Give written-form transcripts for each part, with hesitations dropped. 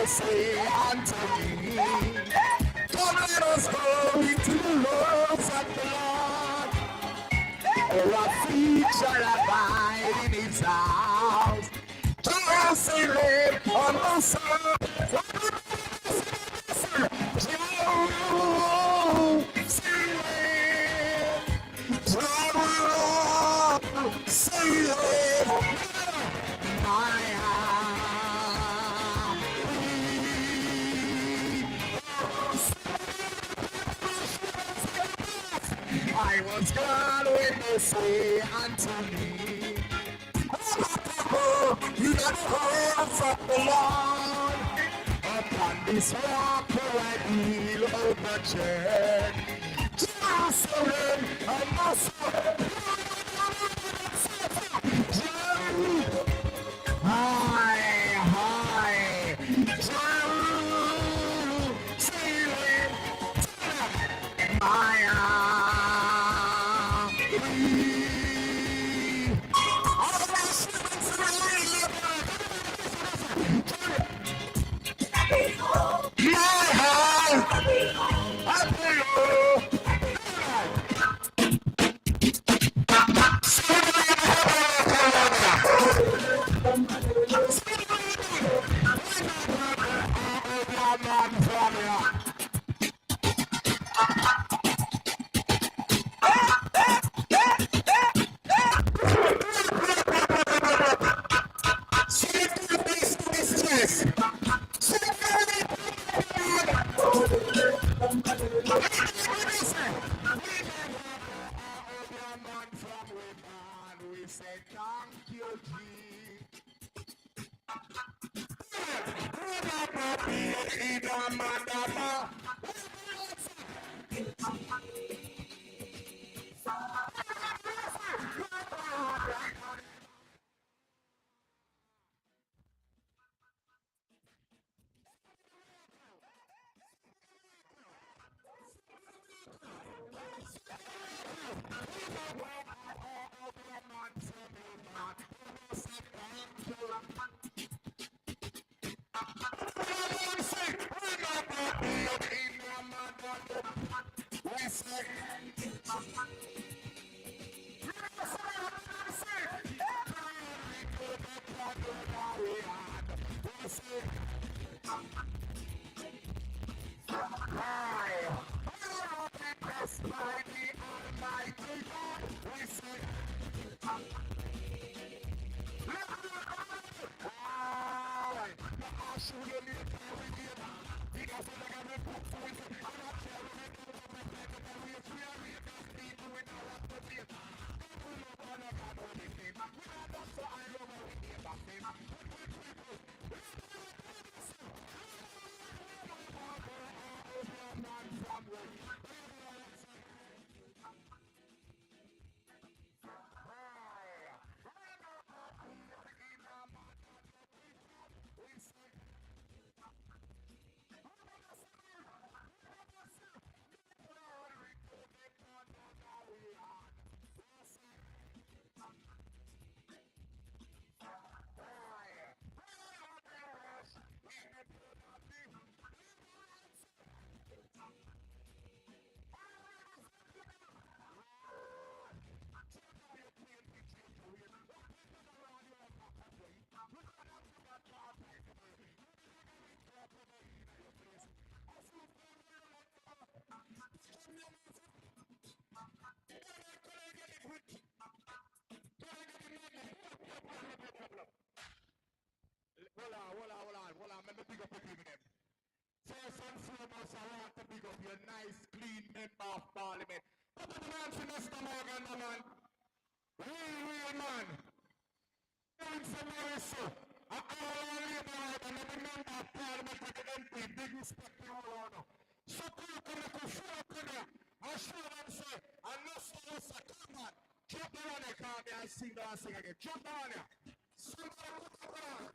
say unto me, come let us go into the house of the Lord. Our feet shall abide in his house. Jerusalem on the sun. I was glad when they say unto me, you got the house of the Lord. Upon this rock will I build of the church. Jerusalem, I must high, Jerusalem, my Hold on, let me pick up the people them. First and foremost, I want to pick up your nice, clean member of parliament. Put the man for Mr. Morgan, man. Real man. Doing some mercy. I call on Labourite and every member of parliament with the MP, big respect to all of them. So come to show up to them. I show them, say, I know so, come on. Jump down there, come here, I sing again. Jump down there. Somebody put the man.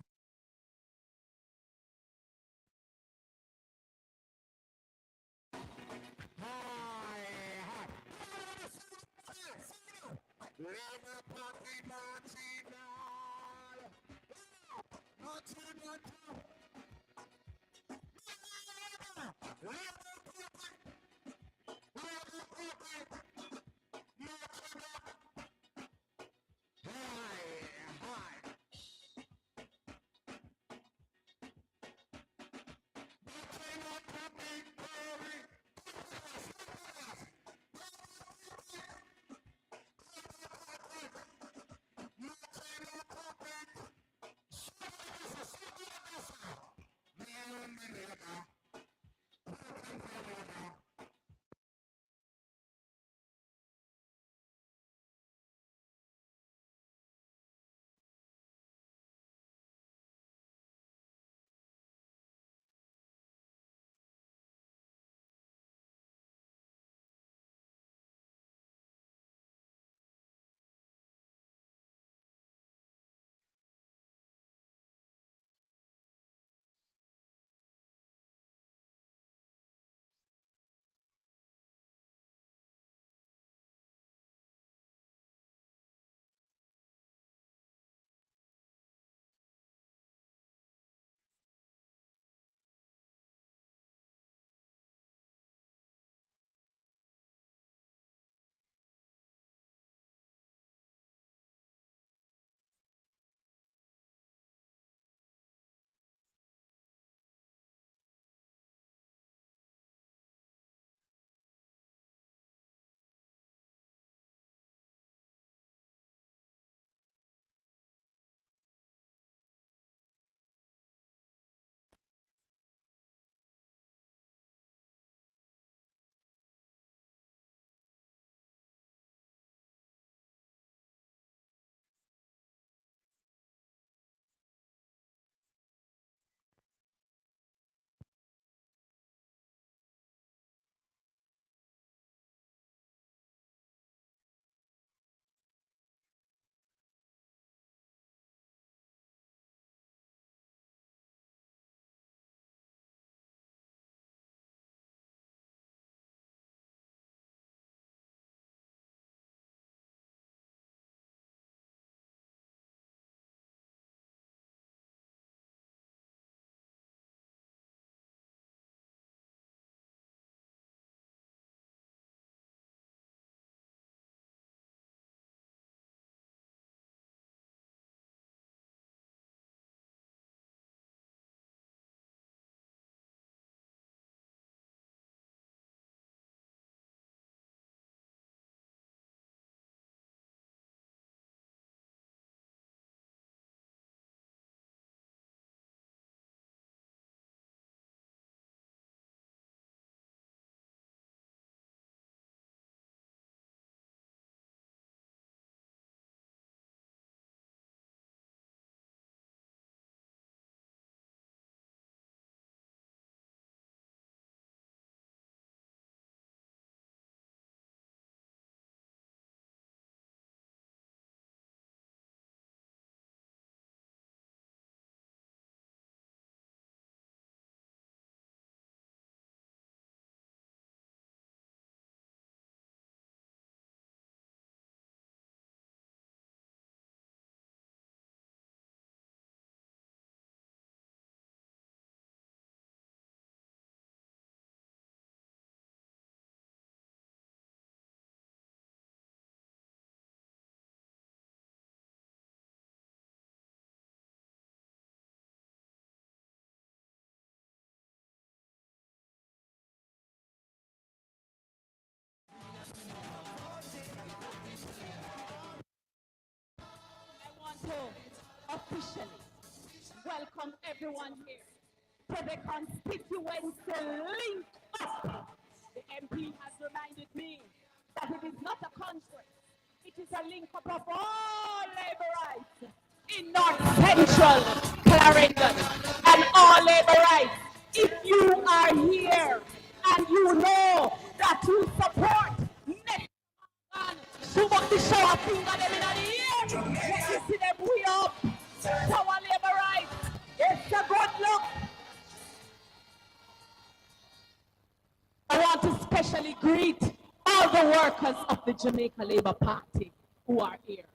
officially welcome everyone here to the constituency link up. The MP has reminded me that it is not a conference, it is a link up of all Labourites in North Central Clarendon and all Labourites. If you are here and you know that you support Subak the show finger them in the ear, let you see them way up. Our Labourites, it's a good look. I want to specially greet all the workers of the Jamaica Labour Party who are here.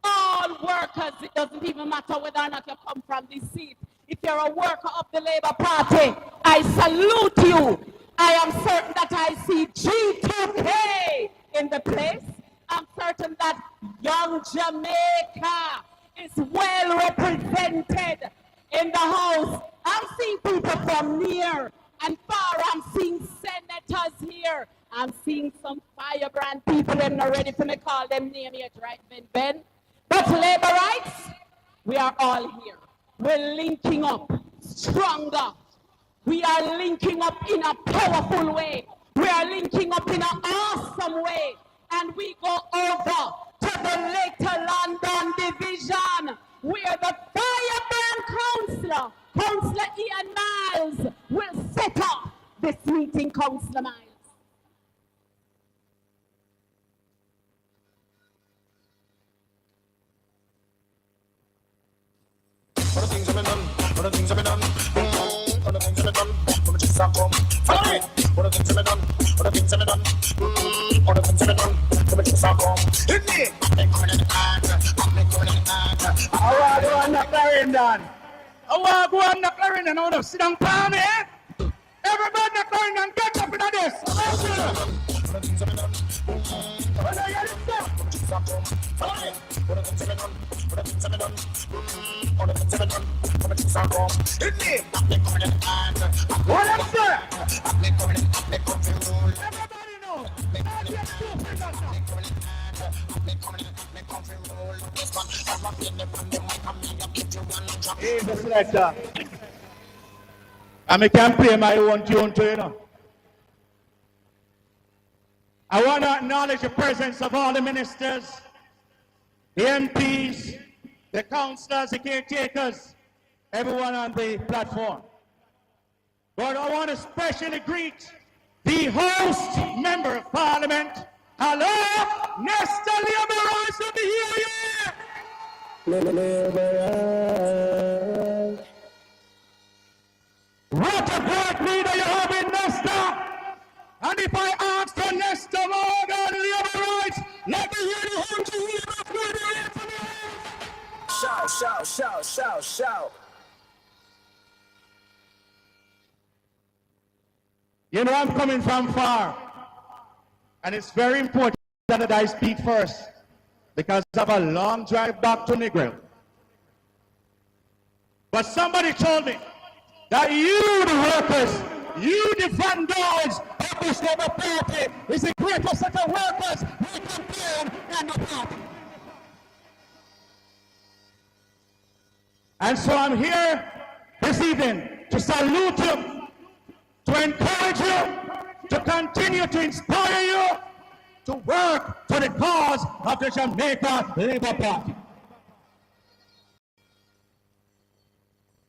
All workers, it doesn't even matter whether or not you come from this seat. If you're a worker of the Labour Party, I salute you. I am certain that I see G2K in the place. I'm certain that young Jamaica is well represented in the house. I'm seeing people from near and far. I'm seeing senators here. I'm seeing some firebrand people. I'm not ready for me to call them name yet, right, Ben? But Labourites, we are all here. We're linking up stronger. We are linking up in a powerful way. We are linking up in an awesome way. And we go over to the Later London division where the firebrand Councillor Ian Miles, will set up this meeting, Councillor Miles. All the things have been done, all the things have been done, all the things have been done, from the chicks have come. Follow me, all the things have been done, all the things have been done, all the things have been done, from the chicks have come. Hit me! I'm coming in the hand, I'm coming in the hand. I want to go on the Clarendon. I want to go on the Clarendon, I want to sit down calm, eh? Everybody in the Clarendon, get up in this. All the things have been done, all the chicks have come. Follow me, all the things have been done, all the things have been done. All the things have been done, all the things are wrong. Hit me! I'm coming in the hand. What up, sir? I'm coming in the hand. Everybody know. Hey, the selector. I can play my own tune too, you know. I want to acknowledge the presence of all the ministers, the MPs, the councillors, the caretakers, everyone on the platform. But I want to especially greet the host member of Parliament. Hello, Nestor Labourite, let me hear you. What a great leader you have in Nestor. And if I ask for Nestor Morgan Labourite, let me hear the home to hear the great for me. Shout, shout, shout, shout, shout. You know, I'm coming from far. And it's very important that I speak first because I have a long drive back to Negril. But somebody told me that you, the workers, you, the vanguards of this Labour Party, is the greatest set of workers we can build in the party. And so I'm here this evening to salute you, to encourage you, to continue to inspire you, to work for the cause of the Jamaica Labour Party.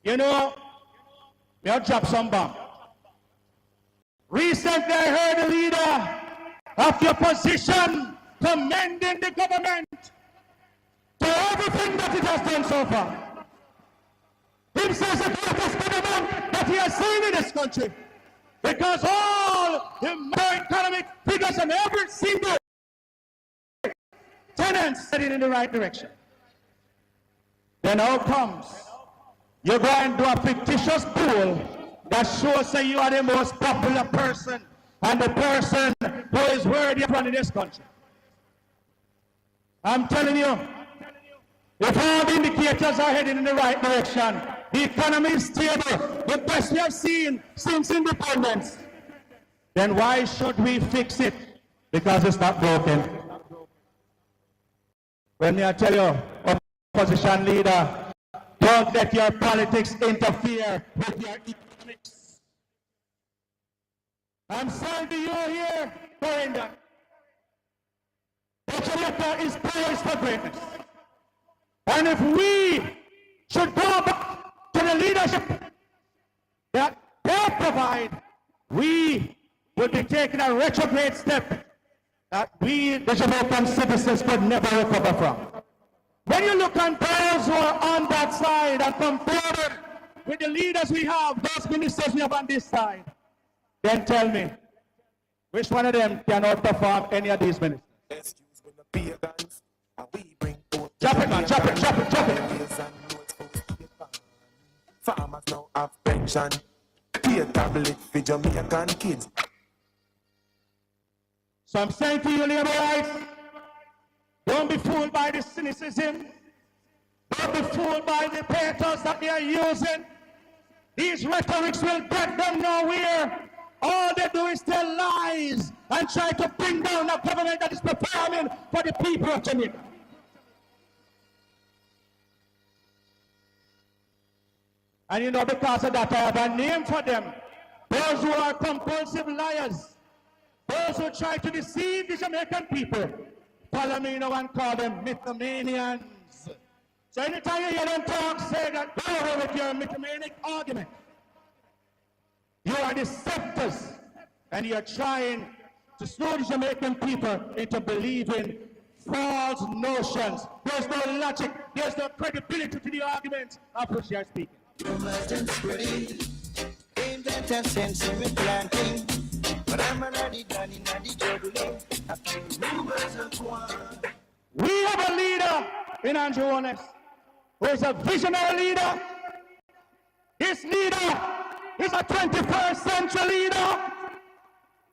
You know, we'll drop some bomb. Recently I heard the leader of your opposition commending the government to everything that it has done so far. He says the greatest government that he has seen in this country. Because all the macroeconomic figures and every single tenants heading in the right direction. Then how comes you go and do a fictitious poll that shows that you are the most popular person and the person who is worthy of running this country. I'm telling you, if all the indicators are heading in the right direction, the economy is stable, the best we have seen since independence, then why should we fix it? Because it's not broken. When I tell you, opposition leader, Don't let your politics interfere with your economics. I'm saying to you here, Clarendon, that Jamaica is poised for greatness. And if we should go back to the leadership that they provide, we would be taking a retrograde step that we, the Jamaican citizens, could never recover from. When you look at those who are on that side and compare them with the leaders we have, those ministers we have on this side, then tell me, which one of them can outperform any of these ministers? Excuse me, the pagans, and we bring forth Chop it, man, chop it, chop it, chop it. Farmers now have pension. Pay a tablet for Jamaican kids. So I'm saying to you, Labourites, don't be fooled by the cynicism. Don't be fooled by the pathos that they are using. These rhetorics will get them nowhere. All they do is tell lies and try to bring down a government that is performing for the people of Jamaica. And you know, because of that, I have a name for them. Those who are compulsive liars. Those who try to deceive the Jamaican people. Follow me now and call them mythomanians. So anytime you hear them talk, say that go away with your mythomanic argument. You are deceptors, and you're trying to slow the Jamaican people into believing false notions. There's no logic, there's no credibility to the argument of which you're speaking. Rumors and spreading, aimed at a sense of planting. But I'm already done in the juggling. I feel rumors of one. We have a leader in Andrew Honest, who is a visionary leader. This leader is a 21st century leader.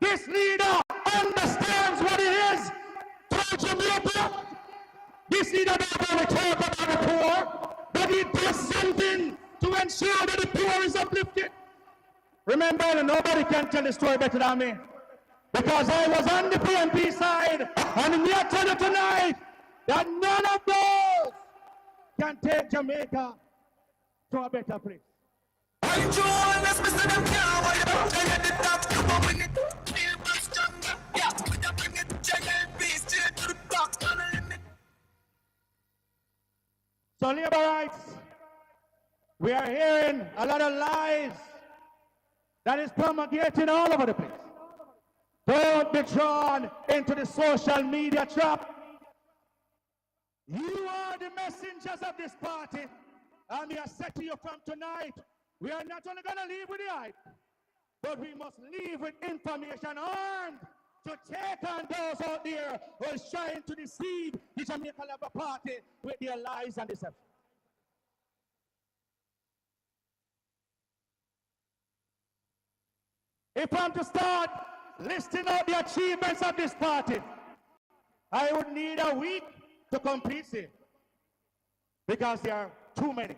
This leader understands what it is to Jamaica. This leader doesn't want to talk about the poor, but he does something to ensure that the poor is uplifted. Remember, nobody can tell the story better than me. Because I was on the PNP side, and I'm here to tell you tonight that none of those can take Jamaica to a better place. So, Labourites, we are hearing a lot of lies that is promulgating all over the place. Don't be drawn into the social media trap. You are the messengers of this party, and we are set to you from tonight. We are not only going to leave with the hype, but we must leave with information armed to take on those out there who are trying to deceive the Jamaica Labour Party with their lies and deception. If I'm to start listing out the achievements of this party, I would need a week to complete it, because there are too many.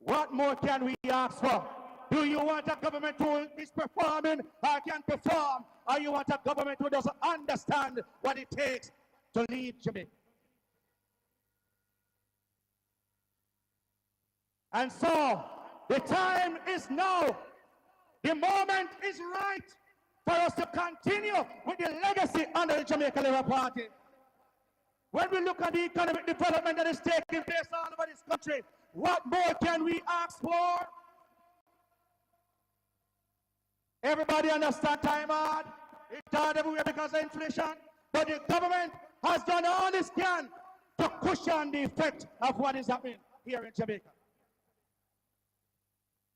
What more can we ask for? Do you want a government who is performing or can perform, or you want a government who doesn't understand what it takes to lead Jamaica? And so, the time is now. The moment is right for us to continue with the legacy under the Jamaica Labour Party. When we look at the economic development that is taking place all over this country, what more can we ask for? Everybody understand time hard. It's hard everywhere because of inflation. But the government has done all it can to cushion the effect of what is happening here in Jamaica.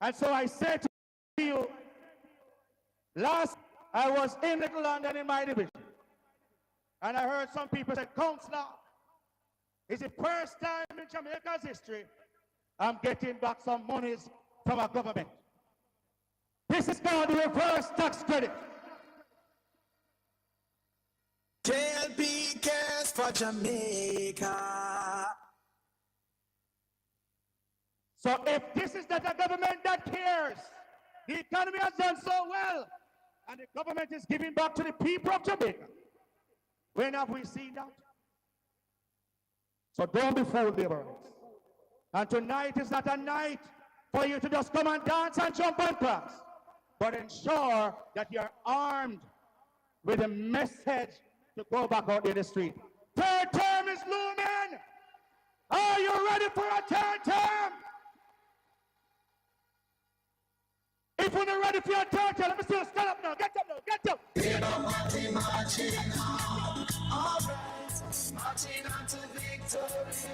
And so I say to you, last I was in Little London in my division, and I heard some people say, Councillor, it's the first time in Jamaica's history I'm getting back some monies from our government. This is called the reverse tax credit. JLP cares for Jamaica. So if this is not a government that cares, the economy has done so well, and the government is giving back to the people of Jamaica. When have we seen that? So don't be fooled, Labourites. And tonight is not a night for you to just come and dance and jump and clap, but ensure that you're armed with a message to go back out in the street. Third term is looming. Are you ready for a third term? If you're not ready for your third term, let me see you stand up now. Get up now. Get up. Labour Party marching on. All right. Marching on to victory.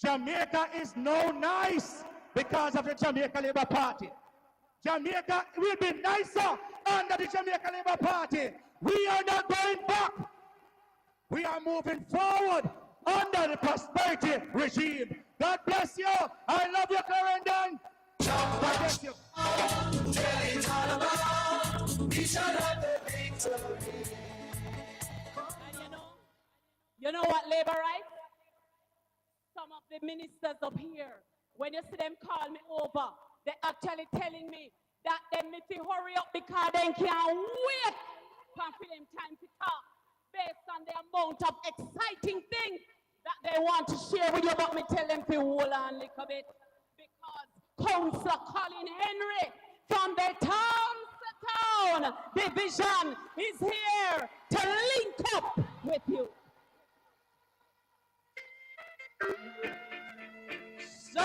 Jamaica is no nice because of the Jamaica Labour Party. Jamaica will be nicer under the Jamaica Labour Party. We are not going back. We are moving forward under the prosperity regime. God bless you. I love you, Clarendon. God bless you. Tell it all about. We shall have the victory. And you know what, Labourite? Some of the ministers up here, when you see them call me over, they actually telling me that they need to hurry up because they can't wait for them time to talk based on the amount of exciting things that they want to share with you. But me tell them to hold on a little bit because Councillor Colin Henry from the Town to Town division is here to link up with you. So, I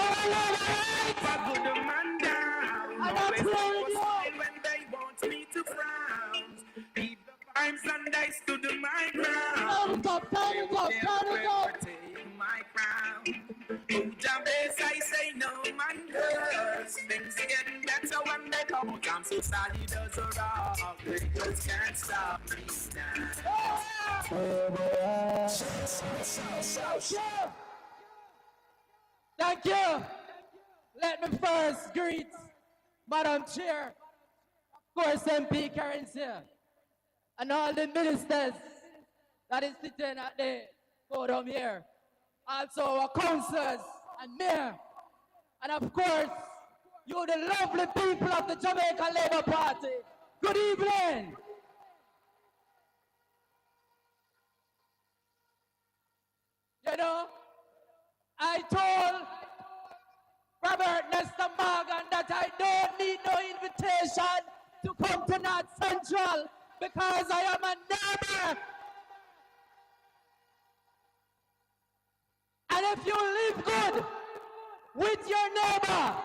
put the man down. I'm Always telling you. smile when they want me to frown. Leave the vibes and I stood my ground. turn it up. Take my crown. Oh, Jabez, I say no man does. Things getting better when they come out. I'm so solid as a rock. They just can't stop me now. Thank you. Let me first greet Madam Chair, of course MP Currency, and all the ministers that is sitting at the podium here. Also our councillors and mayor, and of course, you the lovely people of the Jamaica Labour Party. Good evening. You know, I told Robert Nestor Morgan that I don't need no invitation to come to North Central because I am a neighbor. And if you live good with your neighbor,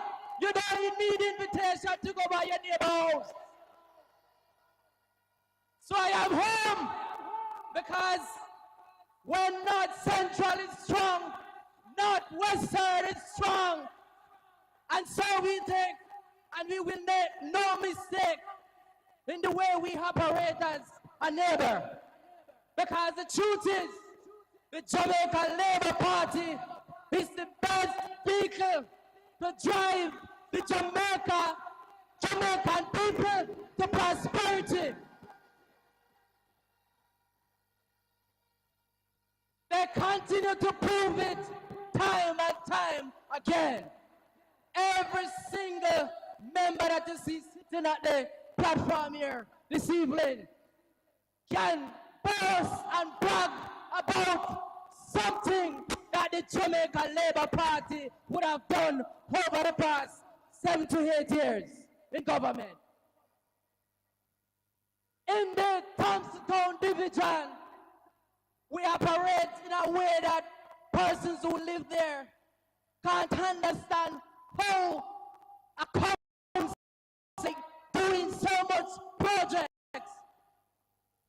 you don't need invitation to go by your neighbor's house. So I am home because when North Central is strong, Northwestern is strong. And so we think, and we will make no mistake in the way we operate as a neighbor. Because the truth is, the Jamaica Labour Party is the best vehicle to drive the Jamaican people to prosperity. They continue to prove it time and time again. Every single member that you see sitting at the platform here this evening can boast and brag about something that the Jamaica Labour Party would have done over the past 7 to 8 years in government. In the Thompson division, we operate in a way that persons who live there can't understand how a council doing so much projects.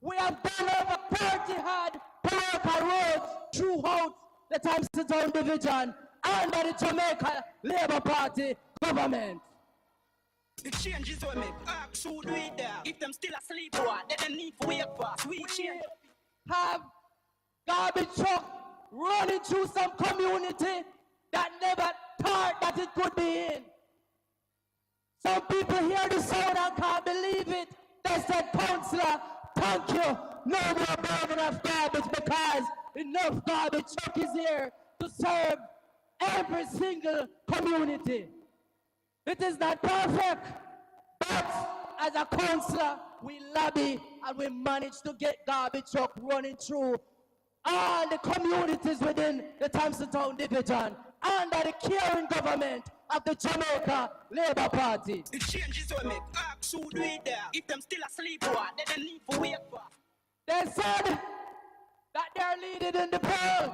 We have done over 30 hard Jamaica roads throughout the Thompson division under the Jamaica Labour Party government. The changes we make, ask who do it there. If them still asleep, what? They don't need to wake up. Sweet change. Have garbage truck running through some community that never thought that it could be in. Some people hear the sound and can't believe it. They said, Councillor, thank you. No more burning of garbage because enough garbage truck is here to serve every single community. It is not perfect, but as a councillor, we lobby and we manage to get garbage truck running through all the communities within the Thompson Town Division under the caring government of the Jamaica Labour Party. The changes we make, ask who do it there. If them still asleep, what? They don't need to wake up. They said that they're leading in the poll,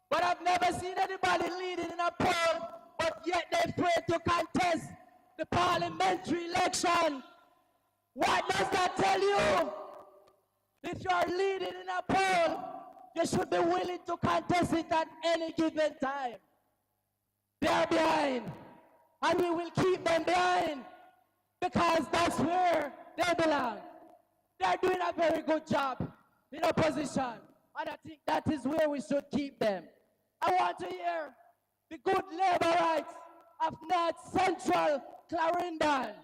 but I've never seen anybody leading in a poll, but yet they afraid to contest the parliamentary election. What does that tell you? If you're leading in a poll, you should be willing to contest it at any given time. They're behind, and we will keep them behind because that's where they belong. They're doing a very good job in opposition, and I think that is where we should keep them. I want to hear the good Labourites of North Central Clarendon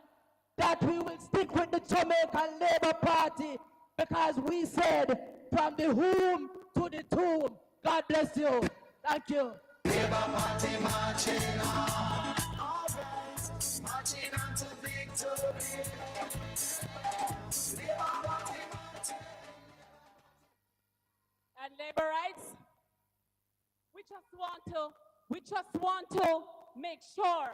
that we will stick with the Jamaican Labour Party because we said from the womb to the tomb. God bless you. Thank you. Labour Party marching on. All right, marching on to victory. Labour Party marching. And Labourites, we just want to make sure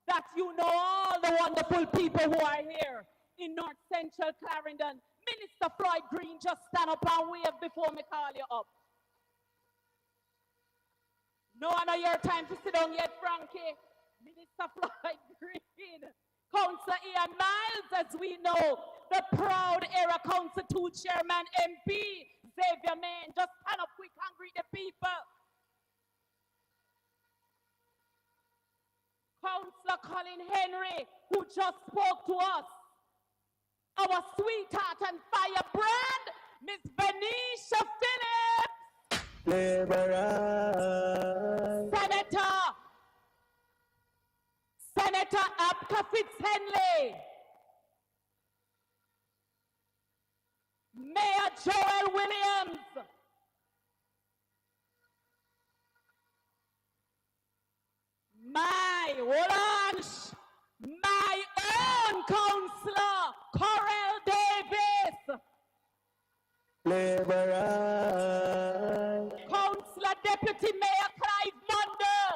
that you know all the wonderful people who are here in North Central Clarendon. Minister Floyd Green, just stand up and wave before me call you up. No, I know your time to sit down yet, Frankie. Minister Floyd Green, Councillor Ian Miles, as we know, the proud era Council 2 Chairman MP, Xavier Main, just stand up quick and greet the people. Councillor Colin Henry, who just spoke to us. Our sweetheart and firebrand, Miss Venetia Phillips. Labour. Senator Abka Fitzhenley. Mayor Joel Williams. My own councillor, Corel Davis. Labour. Councillor Deputy Mayor Clive Munder.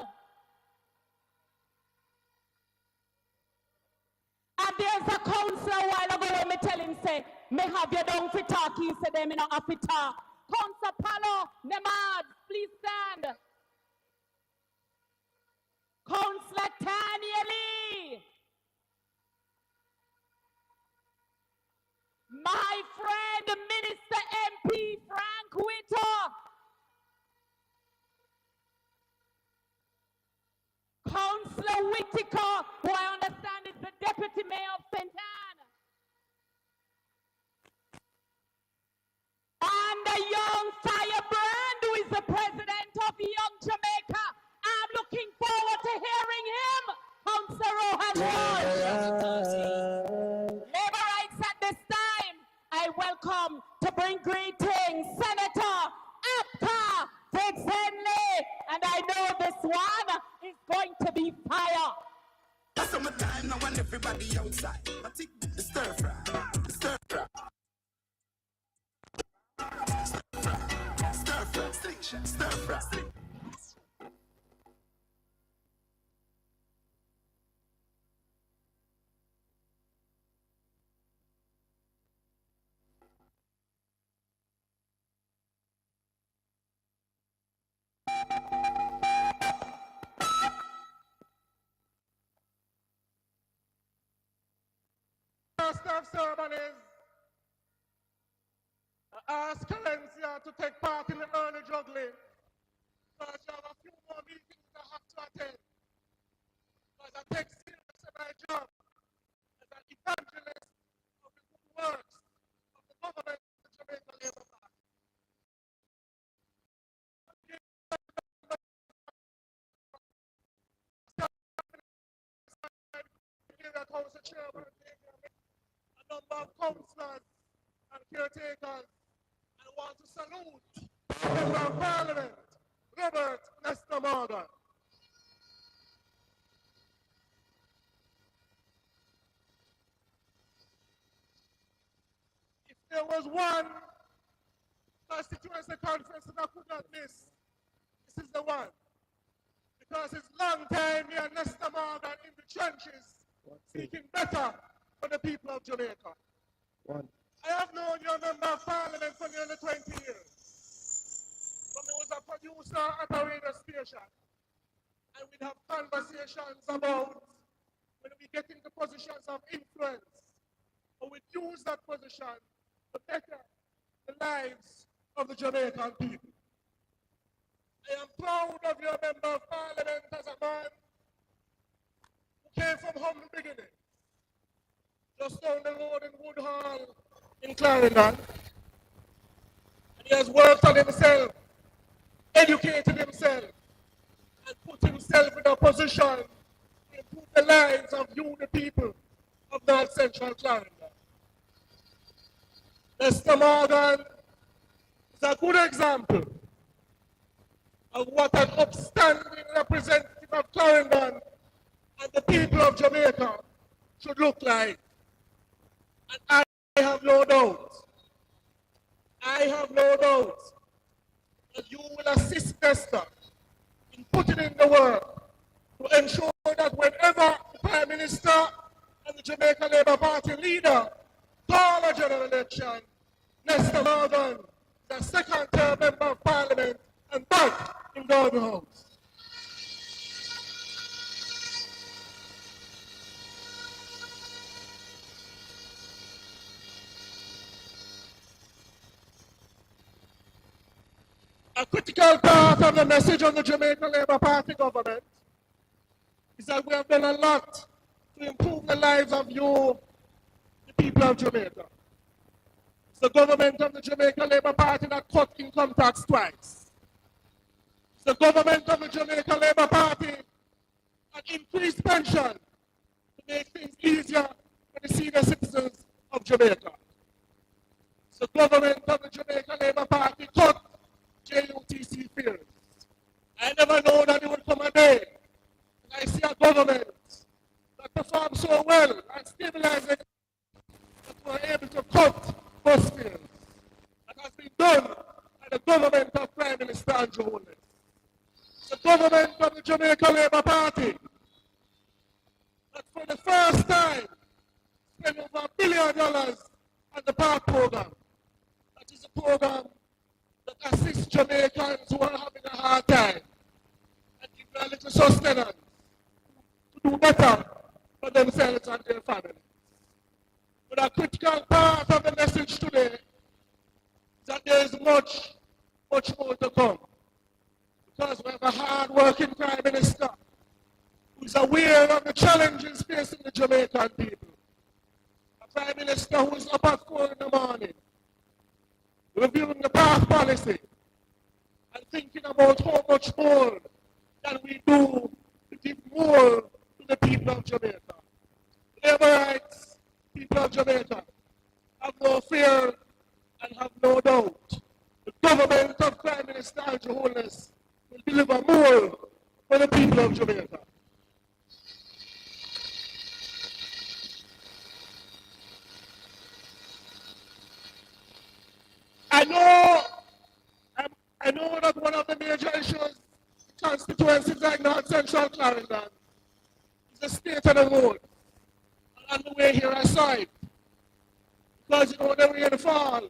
And there's a councillor a while ago when me tell him, say, me have you down for talk, he said, them in a happy talk. Councillor Palo Nemad, please stand. Councillor Tanya Lee. My friend, Minister MP Frank Witter. Councillor Whittaker, who I understand is the Deputy Mayor of St. Anne. And the young firebrand, who is the president of Young Jamaica. I'm looking forward to hearing him, Councillor Rohan Walsh. Labourites at this time, I welcome to bring greetings, Senator Abka Fitzhenley. And I know this one is going to be fire. That's summertime now and everybody outside. I think the stir fry, the stir fry. Stir fry, station, stir fry. First of ceremonies, I ask Calencia to take part in the early juggling. Because I have a few more meetings I have to attend. Because I take seriously my job as an evangelist of the good works of the government of the Jamaica Labour Party. Council Chairman, a number of councillors and caretakers, and I want to salute Member of Parliament, Robert Nestor Morgan. If there was one Constituency conference that I could not miss. This is the one. Because it's long time here, Nestor Morgan in the trenches, seeking better for the people of Jamaica. I have known your member of parliament for nearly 20 years. When I was a producer at a radio station, and we'd have conversations about when we get into positions of influence, or we'd use that position to better the lives of the Jamaican people. I am proud of your member of parliament as a man who came from humble beginnings, just down the road in Woodhall in Clarendon. And he has worked on himself, educated himself, and put himself in a position to improve the lives of you, the people of North Central Clarendon. Mr. Morgan is a good example of what an upstanding representative of Clarendon and the people of Jamaica should look like. And I have no doubt that you will assist Nestor in putting in the work to ensure that whenever the Prime Minister and the Jamaica Labour Party leader call a general election, Nestor Morgan is a second-term member of Parliament and back in Gordon House. A critical part of the message of the Jamaica Labour Party government is that we have done a lot to improve the lives of you, the people of Jamaica. It's the government of the Jamaica Labour Party that cut income tax twice. It's the government of the Jamaica Labour Party that increased pension to make things easier for the senior citizens of Jamaica. It's the government of the Jamaica Labour Party cut JUTC fares. I never know that it would come a day when I see a government that performs so well and stabilizing that we're able to cut bus fares. That has been done by the government of Prime Minister Andrew Holness. The government of the Jamaica Labour Party that for the first time spent over $1 billion on the PARK program. That is a program that assists Jamaicans who are having a hard time and give them a little sustenance to do better for themselves and their families. But a critical part of the message today is that there is much more to come. Because we have a hard-working Prime Minister who is aware of the challenges facing the Jamaican people. A Prime Minister who is up at 4 in the morning, reviewing the past policy and thinking about how much more can we do to give more to the people of Jamaica. Labourites, people of Jamaica, have no fear and have no doubt. The government of Prime Minister Andrew Holness will deliver more for the people of Jamaica. I know that one of the major issues constituencies like North Central Clarendon is the state of the road. And on the way here I saw it. Because you know the rain fall.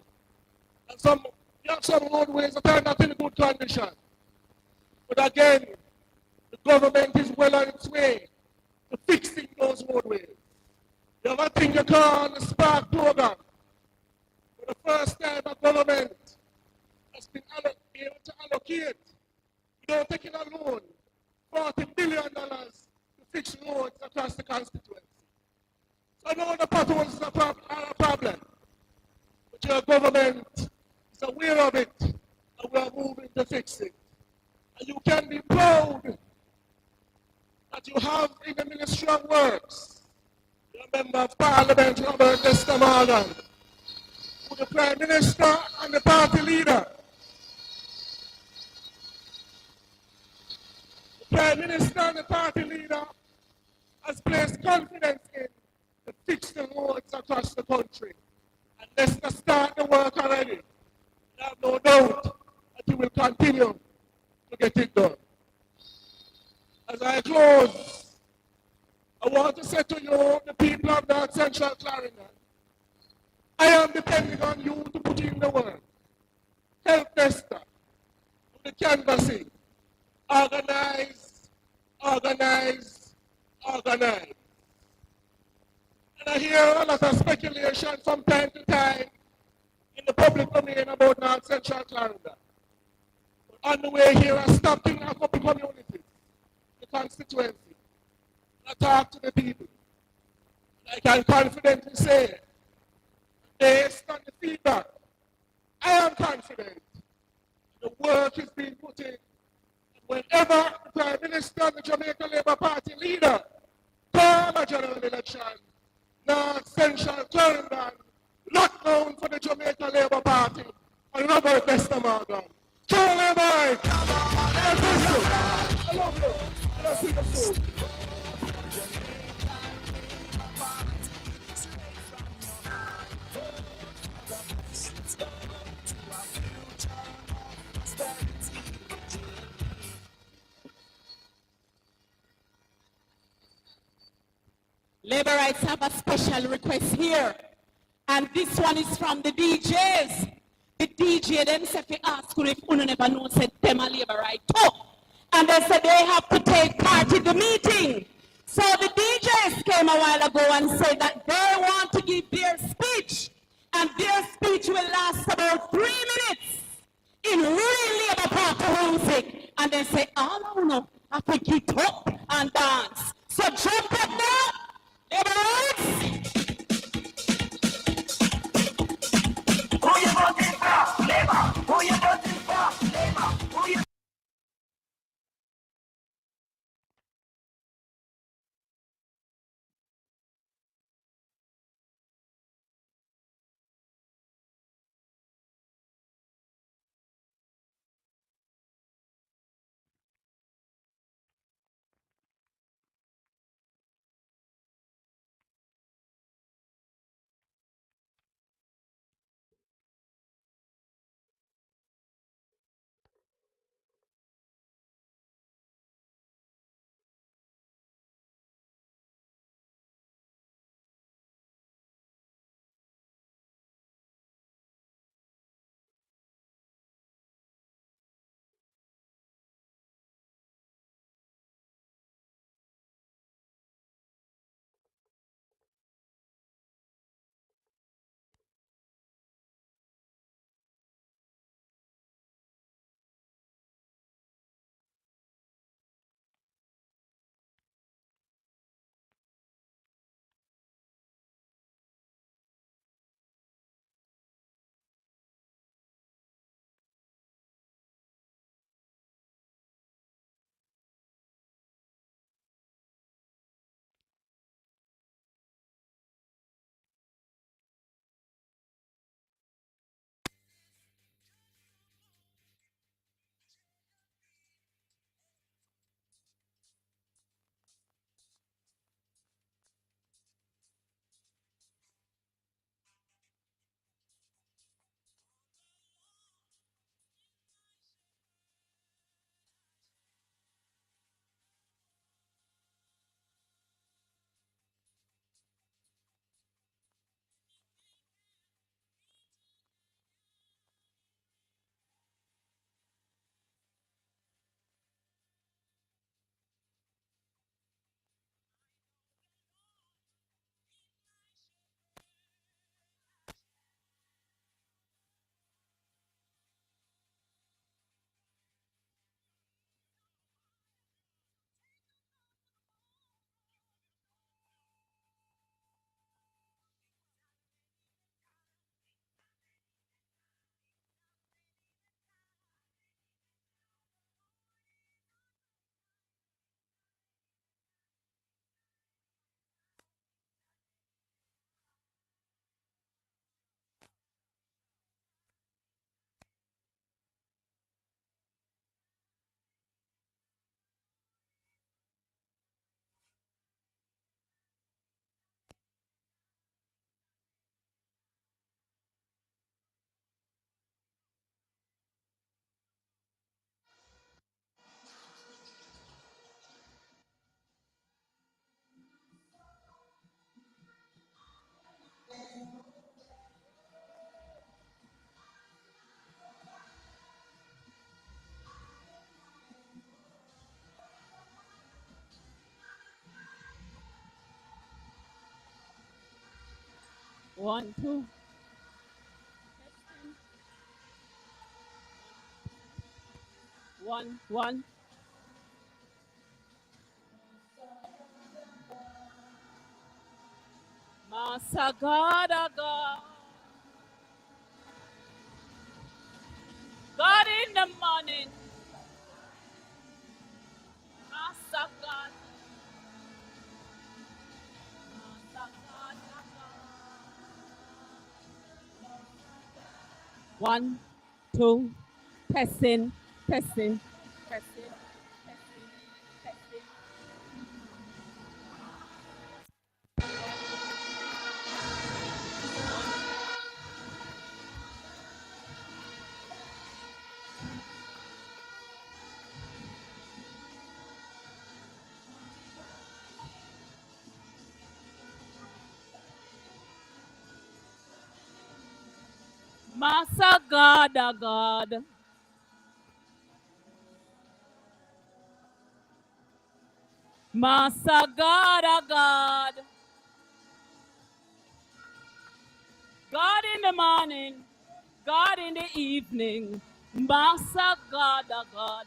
And you have some roadways that are not in good condition. But again, the government is well on its way to fixing those roadways. You have a thing you call the Spark program. For the first time a government has been able to allocate, without taking a loan, $40 billion to fix roads across the constituency. So I know the potholes are a problem, but your government is aware of it, and we are moving to fix it. And you can be proud that you have in the Ministry of Works, your Member of Parliament, Robert Nestor Morgan, who the Prime Minister and the party leader. The Prime Minister and the party leader has placed confidence in to fix the roads across the country. And let's start the work already. I have no doubt that you will continue to get it done. As I close, I want to say to you, the people of North Central Clarendon, I am depending on you to put in the work. Help Nesta, the canvassing, organize, organize, organize. And I hear a lot of speculation from time to time in the public domain about North Central Clarendon. But on the way here, I stopped in a couple communities, the constituency. I talk to the people. I can confidently say, based on the feedback, I am confident the work is being put in. And whenever the Prime Minister and the Jamaica Labour Party leader call a general election, North Central Clarendon, locked down for the Jamaica Labour Party, and Robert Lester Morgan. Charlie Mike! I miss you! I love you! And I see you soon. Labourites have a special request here. And this one is from the DJs. The DJ them said to ask if you never know said them a Labourite too. And they said they have to take part in the meeting. So the DJs came a while ago and said that they want to give their speech. And their speech will last about 3 minutes in real Labour Party music. And they say, all I know, have to get up and dance. So jump up now. Labourites! Who you voting for? Labour. Who you voting for? Labour. Who you 1, 2. One, one. Master God, our God. God in the morning. Master God. Master God, our God. 1, 2. Testing, testing, testing, testing, testing. Master God, our God. Master God, our God. God in the morning. God in the evening. Master God, our God.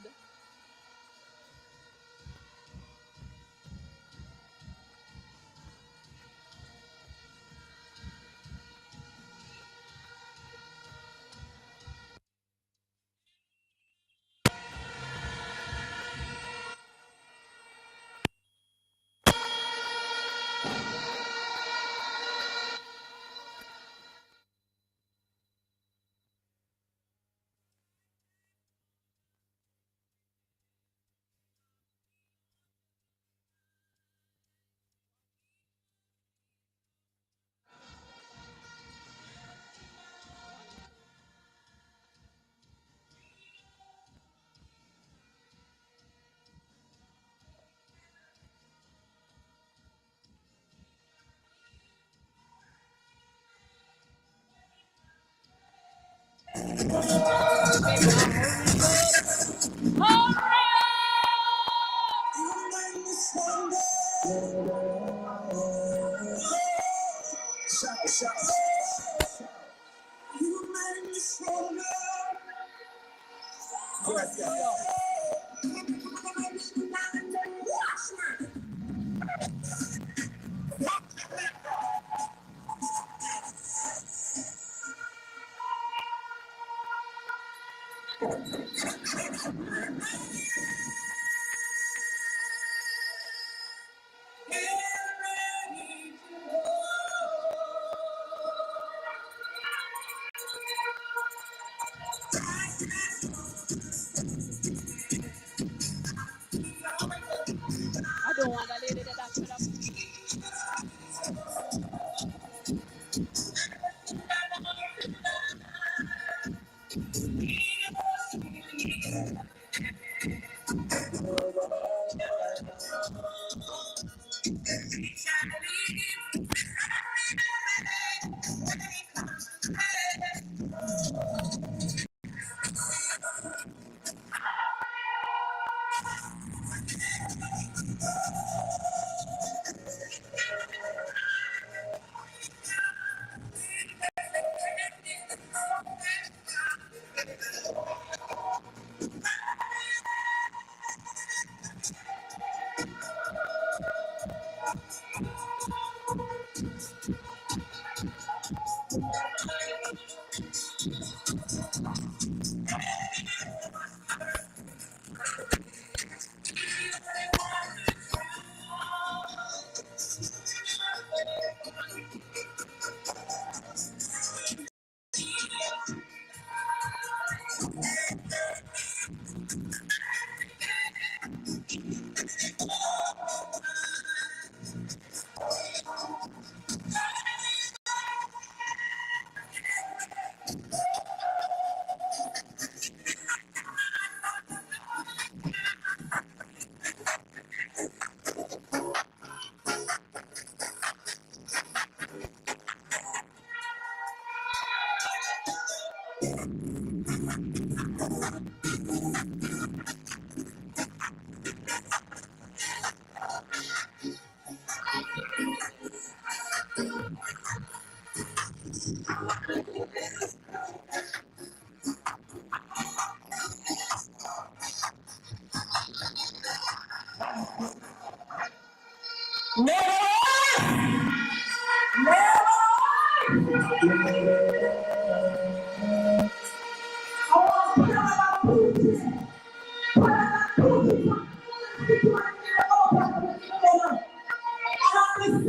I don't want a lady that should have.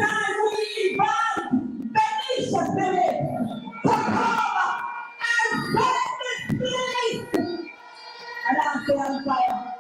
time we invite Benicia Phillips to come and set this place. And I'm still on fire.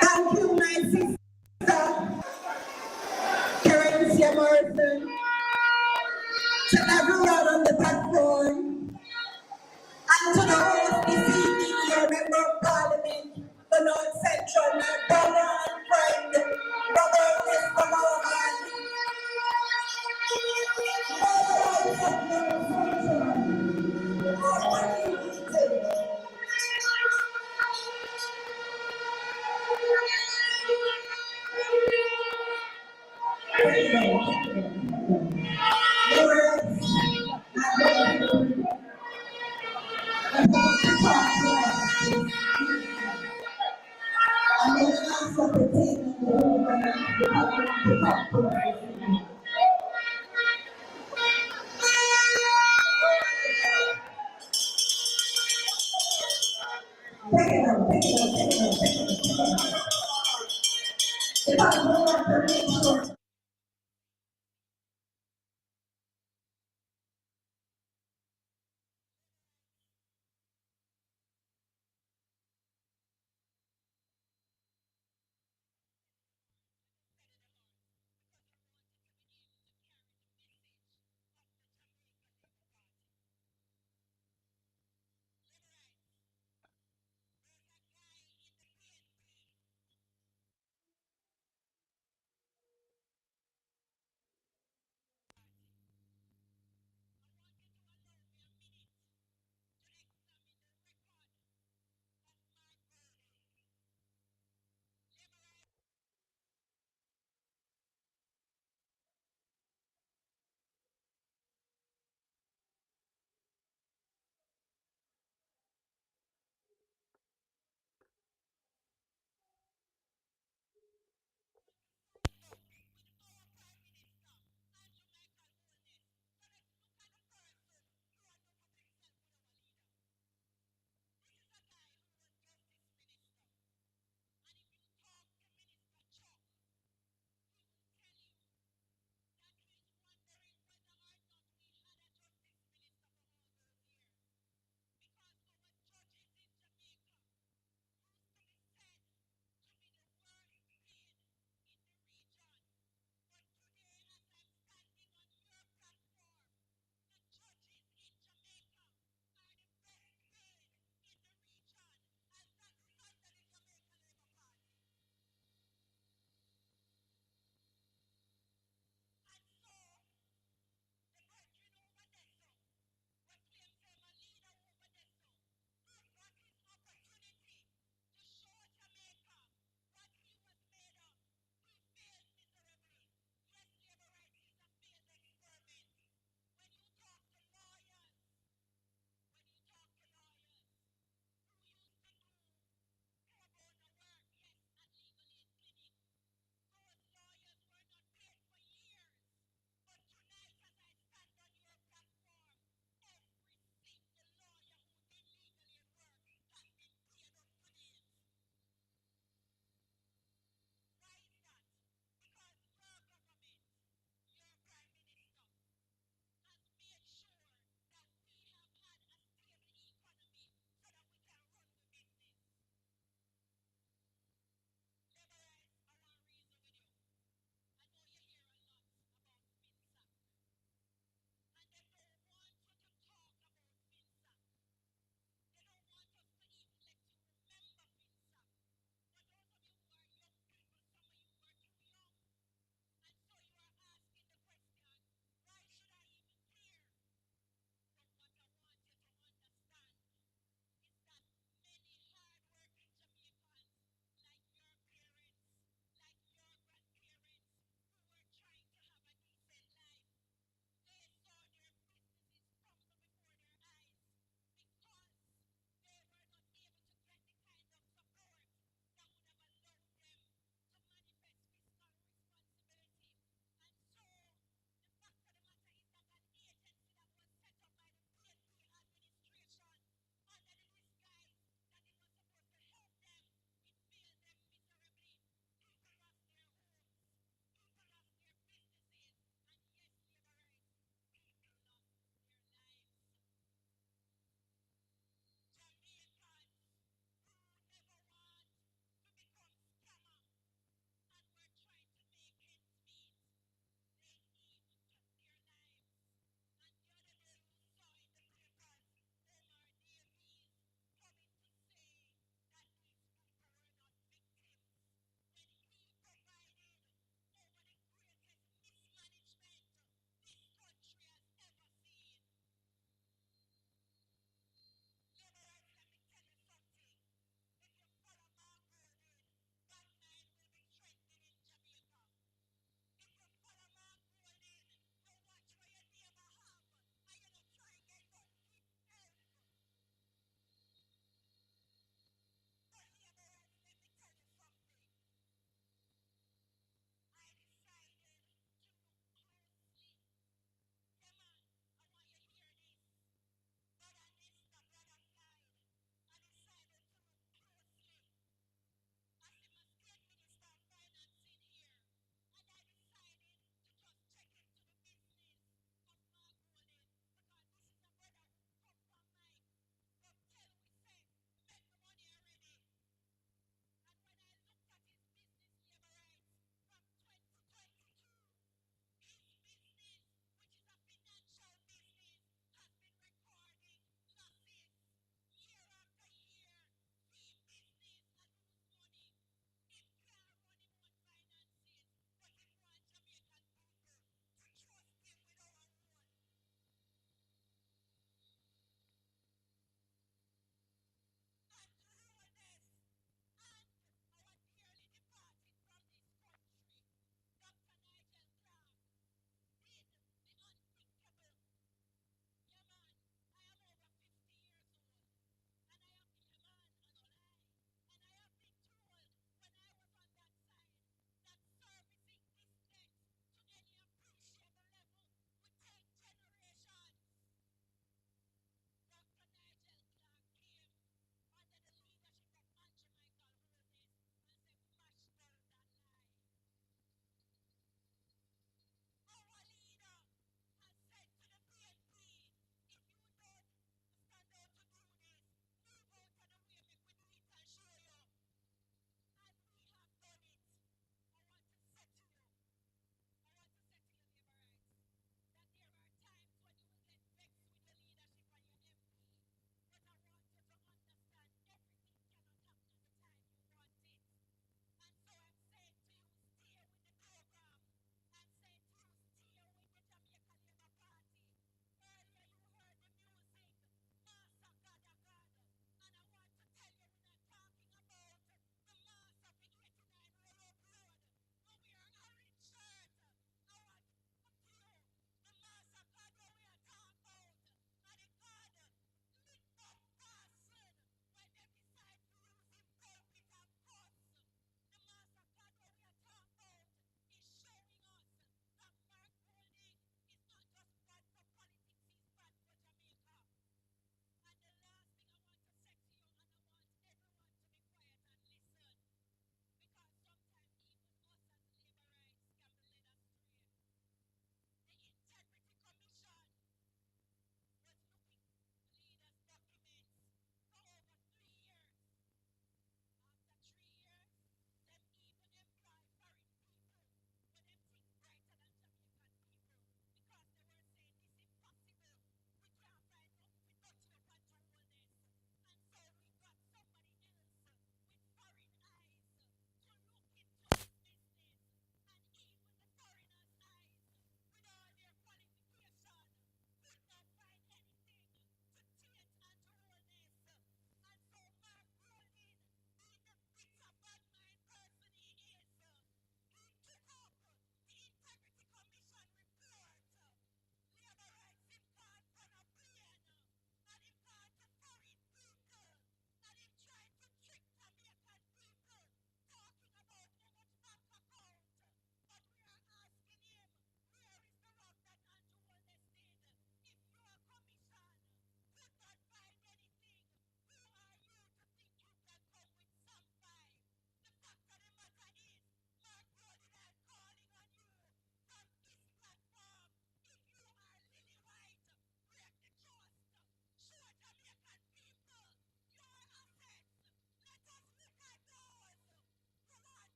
Thank you, my sister, Karen Morrison, to everyone on the platform, and to the host this evening, your member of parliament, the North Central, my brother and friend, Brother Mr. Morgan.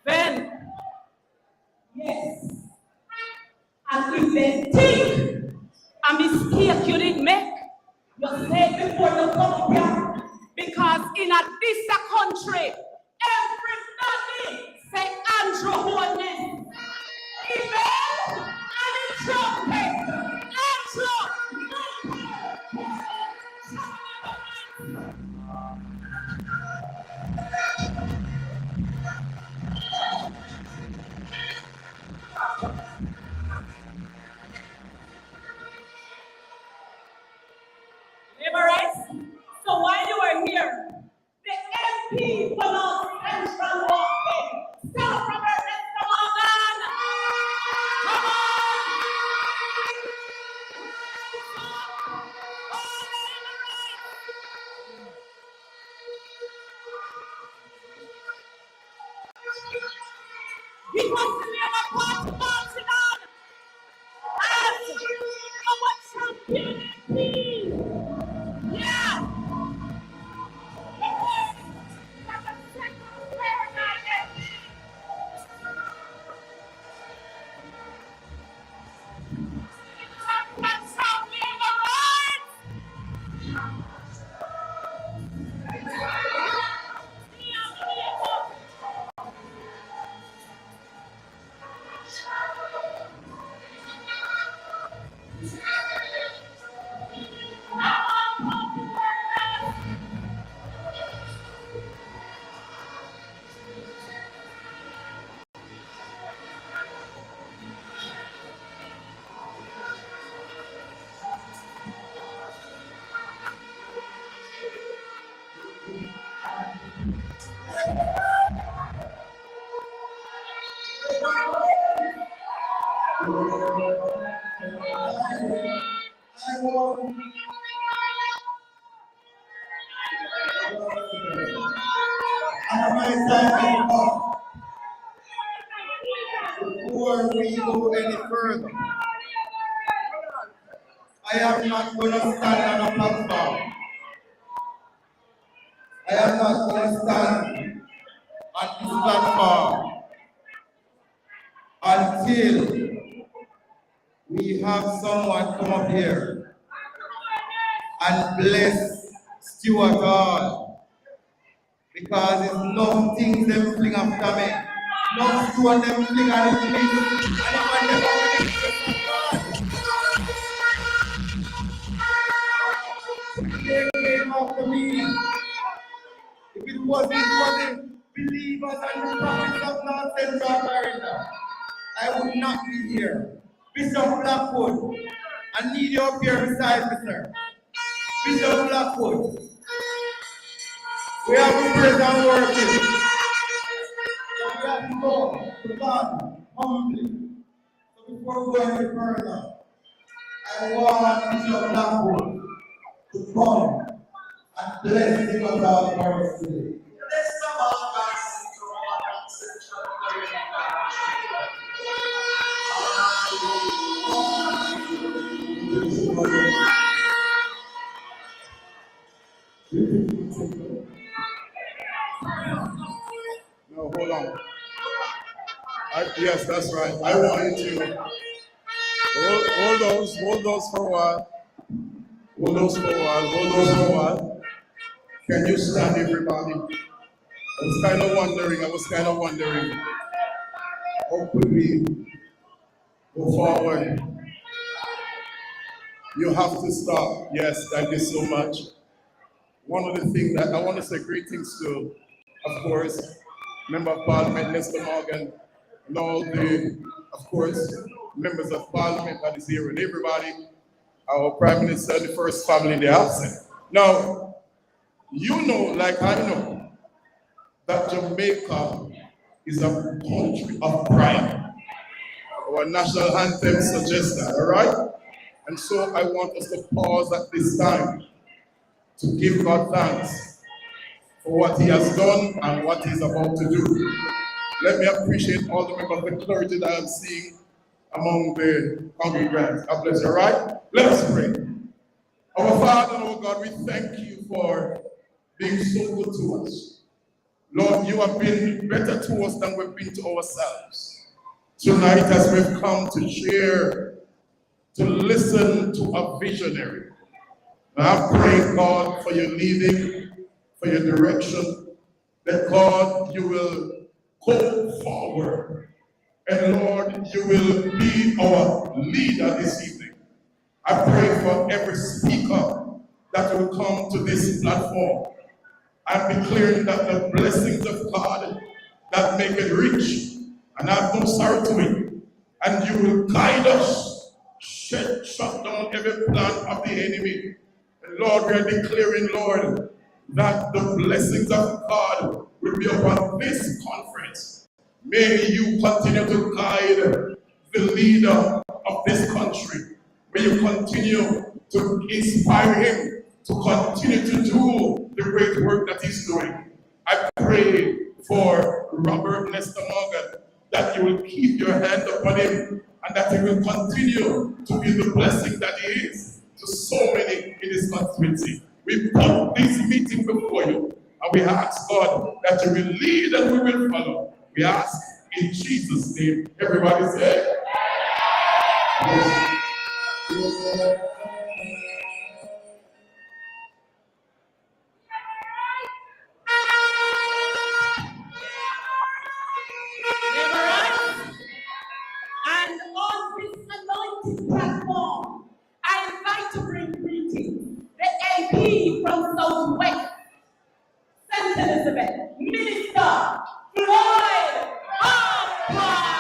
Ven. Yes. And if they think a mistake you didn't make, you say it before you come here. Because in this country, everybody say Andrew Holding. Amen. And the trumpet. Andrew. Labourites, so while you are here, the MP from our central office, start from her next come on. We want to be a party on as our champion MP. Yeah. Before we go any further, I am not going to stand on a platform. I am not going to stand on this platform until we have someone come up here and bless Stuart Hall. Because it's no things them fling after me. No two of them fling at me. And I want they came after me. If it wasn't for the believers and the prophets of North Central Clarendon, I would not be here. Bishop Blackwood, I need you up here beside me, sir. Bishop Blackwood, We have to praise and worship. So we have to go to God humbly. So before we go any further, I want Bishop Blackwood to come and bless him of our prayers today. No, hold on. Yes, that's right. I want you to hold those for a while. Hold those for a while. Can you stand, everybody? I was kind of wondering how could we go forward? You have to stop. Yes, thank you so much. One of the things that I want to say greetings to, of course, Member of Parliament Nestor Morgan, and all the, of course, members of Parliament that is here, and everybody, our Prime Minister and the First Family in the absent. Now, you know, like I know, that Jamaica is a country of pride. Our national anthem suggests that, all right? And so I want us to pause at this time to give God thanks for what he has done and what he's about to do. Let me appreciate all the members of the clergy that I'm seeing among the congregants. God bless you, all right? Let us pray. Our Father and our God, we thank you for being so good to us. Lord, you have been better to us than we've been to ourselves. Tonight, as we've come to share, to listen to a visionary, I pray, God, for your leading, for your direction, that, God, you will go forward. And, Lord, you will be our leader this evening. I pray for every speaker that will come to this platform. I'm declaring that the blessings of God that make it rich and have no sorrow to it, and you will guide us, shut down every plan of the enemy. And Lord, we are declaring, Lord, that the blessings of God will be upon this conference. May you continue to guide the leader of this country. May you continue to inspire him to continue to do the great work that he's doing. I pray for Robert Nestor Morgan, that you will keep your hand upon him and that he will continue to be the blessing that he is to so many in this constituency. We put this meeting before you and we ask, God, that you will lead and we will follow. We ask in Jesus' name. Everybody say, yes. And on this anointed platform, I invite to bring greetings the MP from Southwest, St. Elizabeth, Minister Floyd Harper.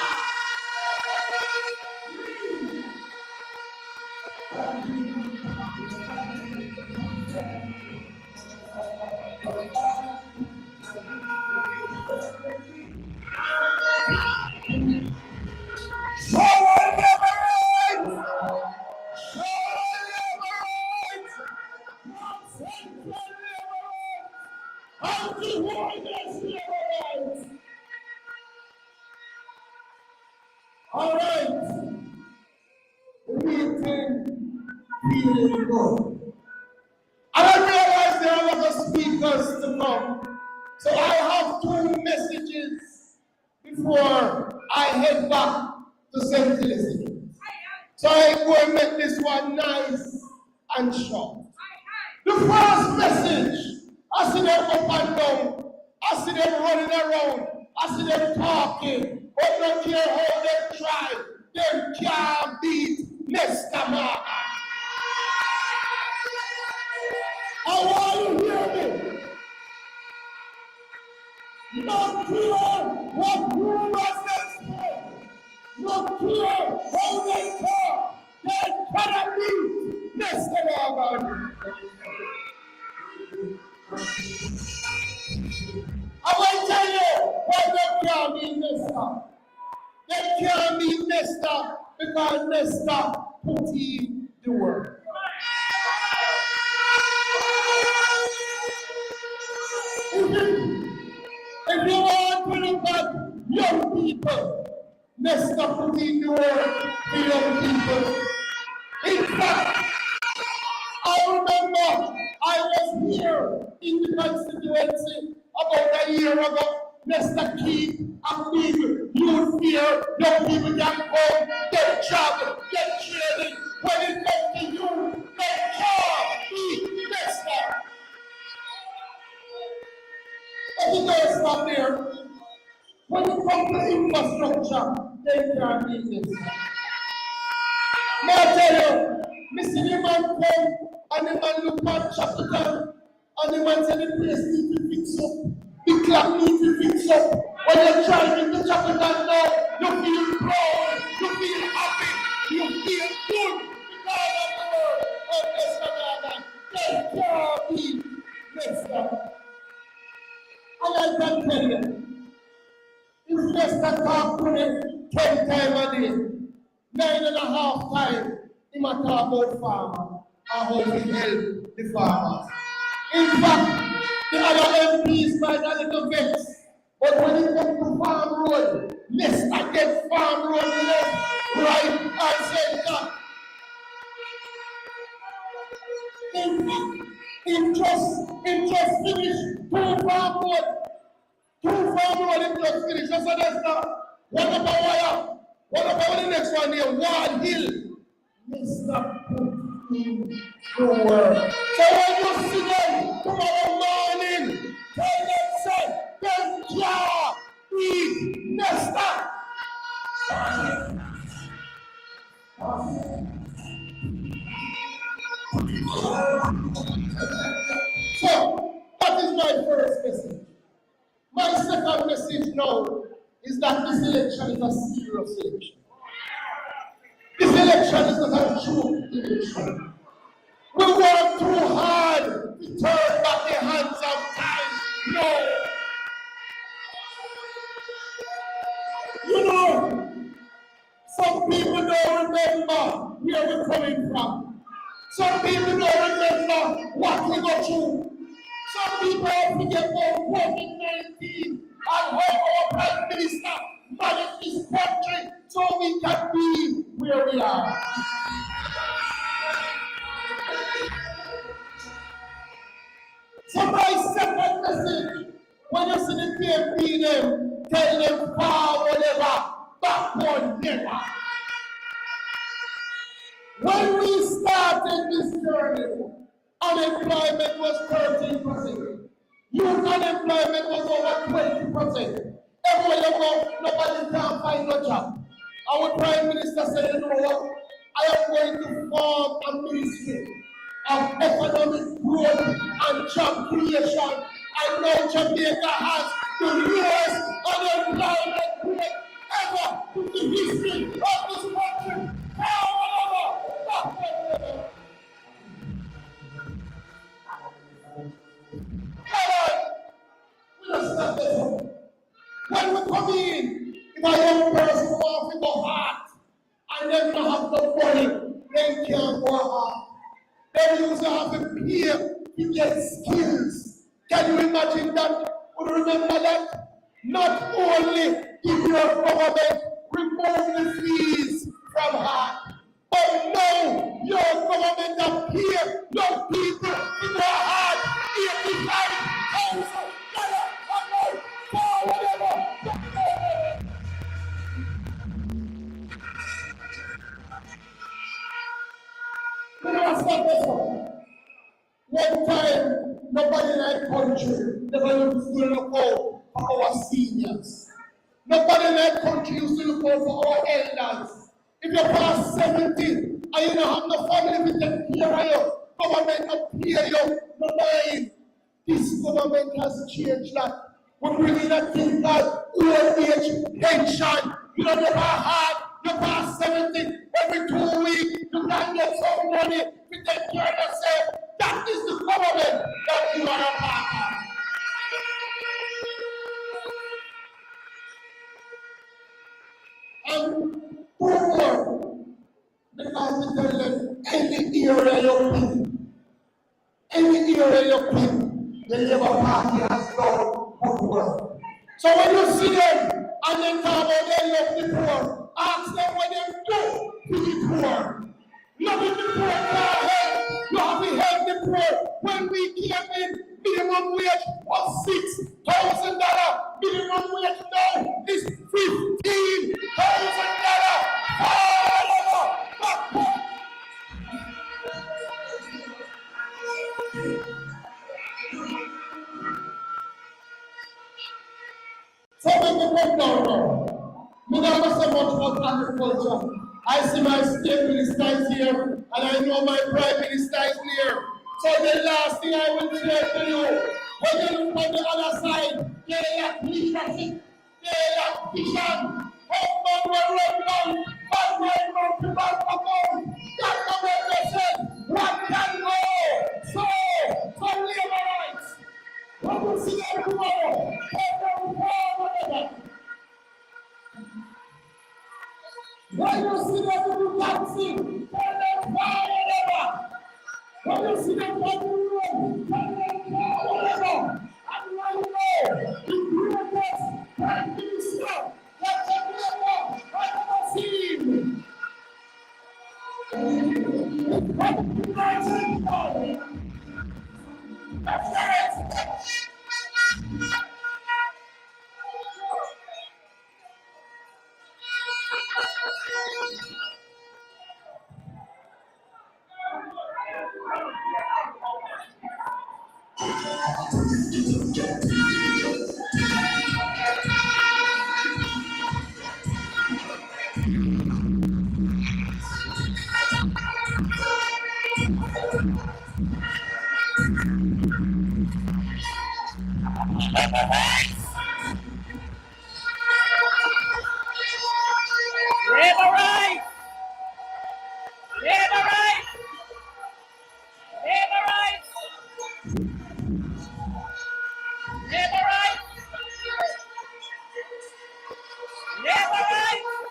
All right. The meeting really good. And I realize there are a lot of speakers to come. So I have 2 messages before I head back to St. Elizabeth. So I go and make this one nice and short. The first message, I see them up and down. I see them running around. I see them talking. But not hear how they try. Them can't beat Nestor Morgan. I want you to hear me. Not care what rumors they spread. Not care how they talk. They cannot beat Nestor Morgan. can't be Nesta. They can't be Nesta because Nesta put in the work. If you want to look at young people, Nesta put in the work for young people. In fact, I remember I was here in the constituency about a year ago. Nesta keep and people, youth here, young people can come, get job, get training. When it comes to you, they can't be Nesta. But it does stop there. When it comes to infrastructure, they can't be Nesta. Now I tell you, Mr. The man come and the man look at Chapter and the man said the place needs to fix up. The clock needs to fix up. When you're driving to Chapter now, you feel proud, you feel happy, you feel good because of the word of Mr. Garden. They can't be Mr. And I can tell you, if Mr. talk to them 10 times a day, 9.5 times, he might talk about farmer and how we help the farmers. In fact, the other MPs might have a little vexed, but when it comes to farm road, Nesta get farm road left, right, and center. In fact, he just finished 2 farm road. 2 farm road in just finished. That's what that's not. What about wire? What about the next one here? Ward Hill. Mr. Put in the work. So when you see them tomorrow morning, tell them, say, them can't be Nesta. So, that is my first message. My second message now is that this election is a serious election. This election is not a joke election. We work too hard to turn back the hands of time. No. You know, some people don't remember where we're coming from. Some people don't remember what we go through. Some people forget about COVID-19 and how our Prime Minister managed this country so we can be where we are. So my second message, when you see the PMP them, tell them forward never, backward never. When we started this journey, unemployment was 13%. Youth unemployment was over 20%. Everywhere you go, nobody can find no job. Our Prime Minister said, you know what? I am going to form a ministry of economic growth and job creation. I know Jamaica has the lowest unemployment rate ever in the history of this country. When we come in, if a young person wants to go hard and they don't have no money, they can't go hard. They usually have to pay to get skills. Can you imagine that? Would you remember that? Not only did your government remove the fees from hard, but now your government appear young people in their heart $85,000 a month for whatever. One time, nobody in our country never used to look out for our seniors. Nobody in our country used to look out for our elders. If you pass 70 and you don't have no family to take care of you, government will pay you, no mind. This government has changed that. We're bringing a thing called old age pension. You don't never had, you pass 70, every 2 weeks, you can get some money to take care of yourself. That is the government that you are a part of. where you pick, any area you pick, the Labour Party has done good work. So when you see them and they talk about they love the poor, ask them what they do to the poor. Loving the poor can't help. You have to help the poor. When we came in, minimum wage was $6,000. Minimum wage now is $15,000. So when we come down now, we don't know so much about agriculture. I see my state minister is here, and I know my prime minister is here. So the last thing I will say to you, when you look on the other side, they lack leadership, they lack vision. Husband will run down, but right now to back up. That's the way they said, what can go? So Labourites, what will see them tomorrow? Whatever. When you see them do dancing, tell them whatever. When you see them on the road, tell them whatever. And right now, the greatest prime minister that the Labour has ever seen. That's right. Labourite! Labourite! Labourite! Labourite! Labourite! Labourite!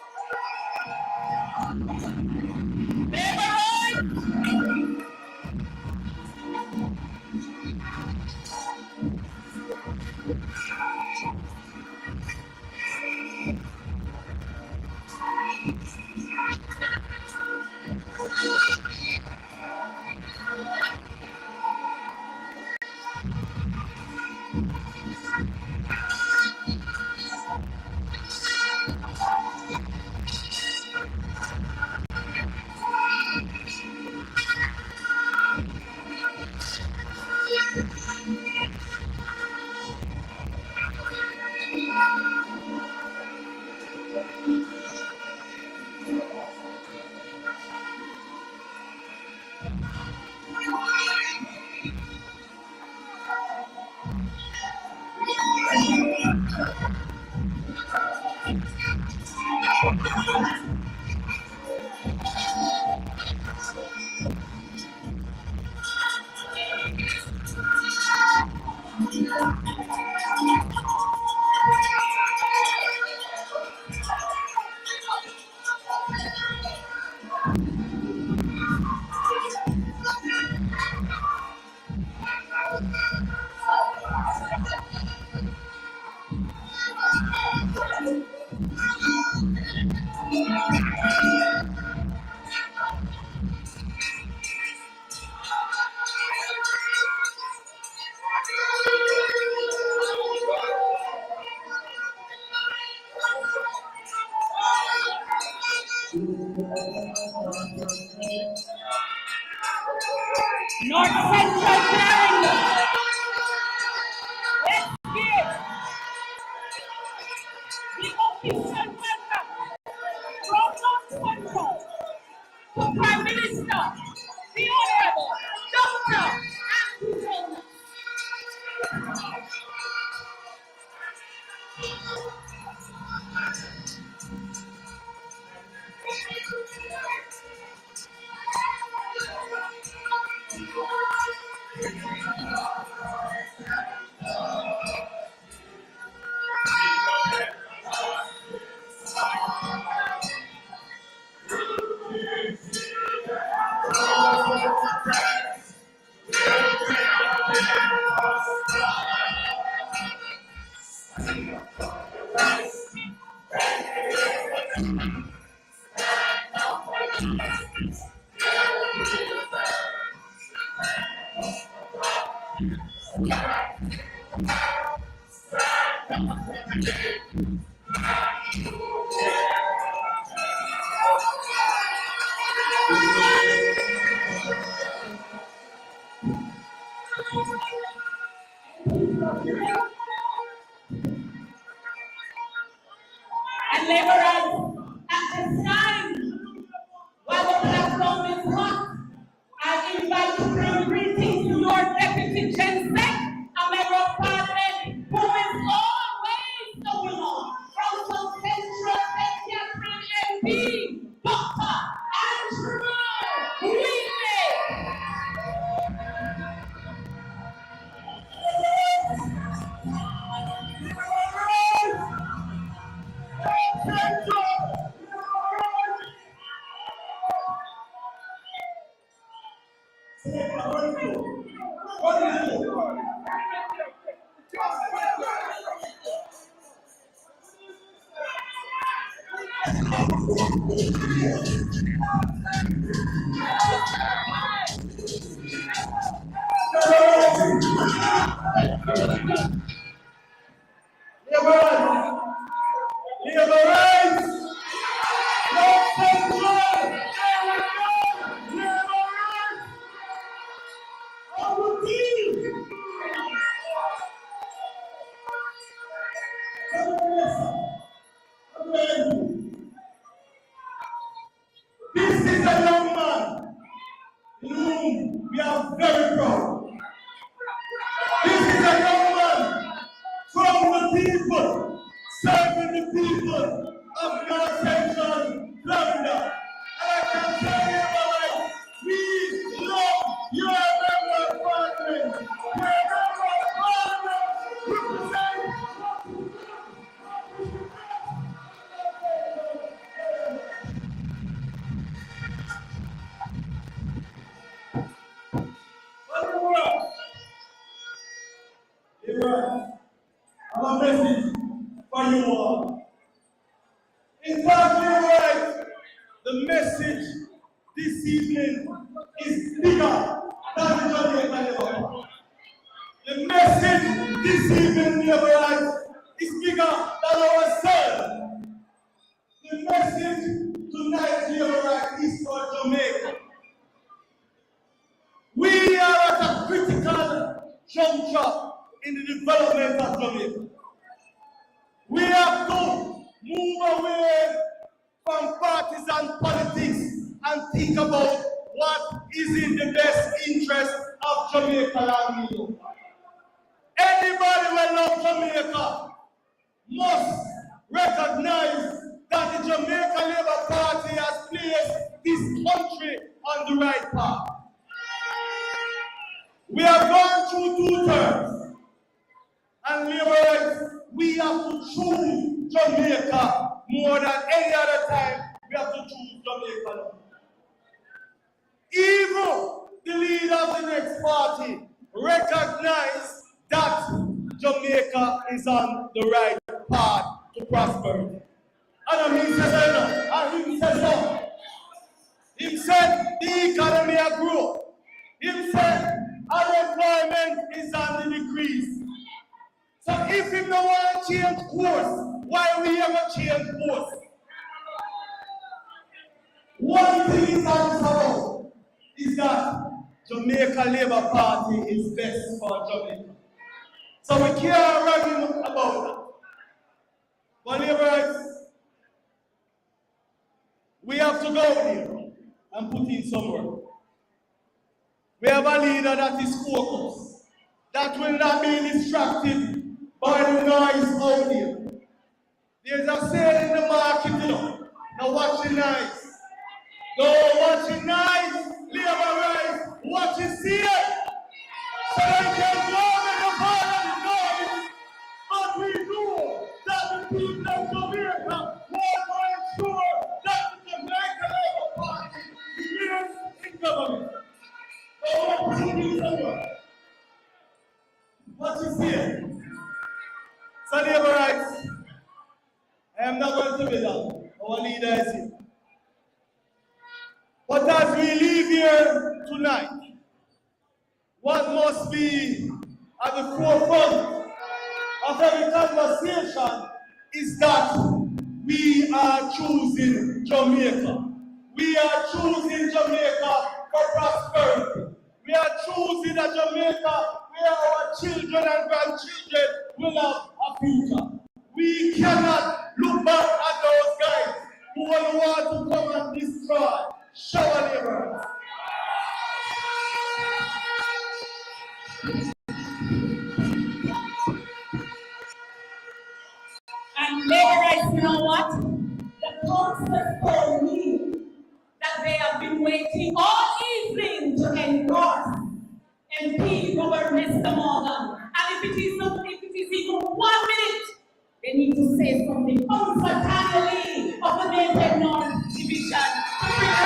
North Central Clarendon. Let's give the official welcome from North Central to Prime Minister, the Honorable Dr. Andrew. And laborers, at this time, while the platform is hot, I invite to bring greetings to your deputy Gen Sec, a member of parliament who is always going on from South Central St. Catherine MP, Dr. Andrew Wheatley. This is a young man in whom we are very proud. This is a young man from the people, serving the people of North Central Clarendon. And I can tell you about we love your member of parliament. Your member of parliament represents. I have a message for you all. Exactly right. The message this evening is bigger than the Jamaican Labour. The message this evening, Labourite, is bigger than ourselves. The message tonight, Labourite, is for Jamaica. We are at a critical juncture in the development of Jamaica. We have to move away from partisan politics and think about what is in the best interest of Jamaica and me. Anybody who loves Jamaica must recognize that the Jamaica Labour Party has placed this country on the right path. We have gone through 2 terms, and we have to choose Jamaica more than any other time. We have to choose Jamaica. Even the leader of the next party recognize that Jamaica is on the right path to prosperity. And he said so. He said the economy has grown. He said unemployment is on the decrease. So if we don't want to change course, why we ever change course? One thing is answerable is that Jamaica Labour Party is best for Jamaica. So we can't argue about that. But Labourites, we have to go there and put in some work. We have a leader that is focused, that will not be distracted by the noise out there. There's a saying in the market, now watch the noise. No, watch the noise, Labourites, watch the seal. So they can go with the violent noise, but we know that the people of Jamaica want to ensure that the Jamaica Labour Party remains in government. What you see? So, Labourites, I am not going to be long. Our leader is here. But as we leave here tonight, what must be at the forefront of every conversation is that we are choosing Jamaica. We are choosing Jamaica for prosperity. We are choosing a Jamaica where our children and grandchildren will have a future. We cannot look back at those guys who will want to come and destroy shower laborers. And Labourites, you know what? The council told me that they have been waiting all evening to endorse MP Robert Mr. Morgan. And if it is even 1 minute, they need to say something uncertainly of the Naked North Division to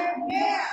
prepare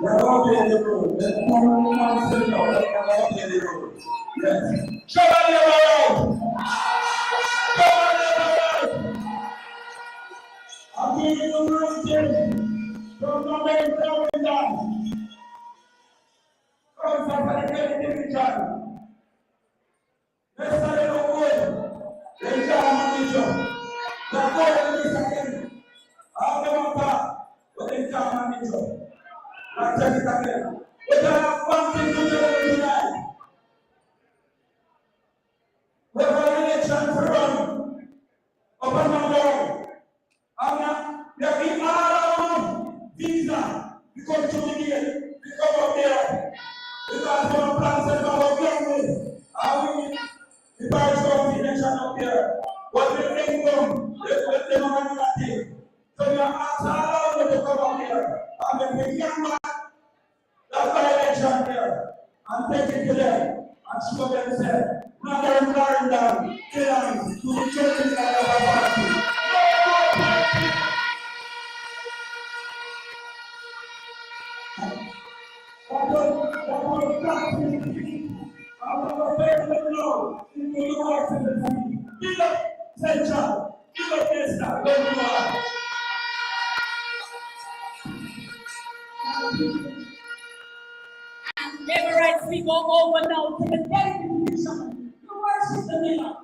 They're opening the road. They're coming and sitting up. They're opening the road. Yes. Show on your right. Show on your right. I'm giving you routine from the main Clarendon. Come from the division. Let's start it on wood. Let's start on the mission. Let's go to this again. I'll never back. But let's start on the mission. Let's check it again. We have one thing to do tonight. We have an election to run. Open my door. We have been all visa. We come to the gate. We come up there. Because our plans are about family. And we pass on the election up there. What we bring them, let them have nothing. So we are asked all of them to come up here. And when we come back, that's the election there. And take it to them. And show them, say, Mother Clarendon, belongs to the church of our party. That was practically our favorite law in the United States. Give up Central, give up Nesta, where you are. And Labourites, we go over now to the dedication to worship the Lord.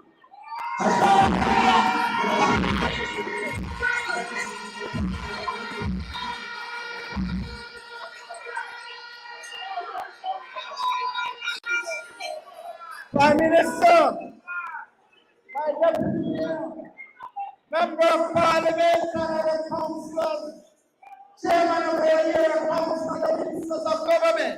Prime Minister, my deputy member of Parliament and other councillors, chairman of the area council and the ministers of government.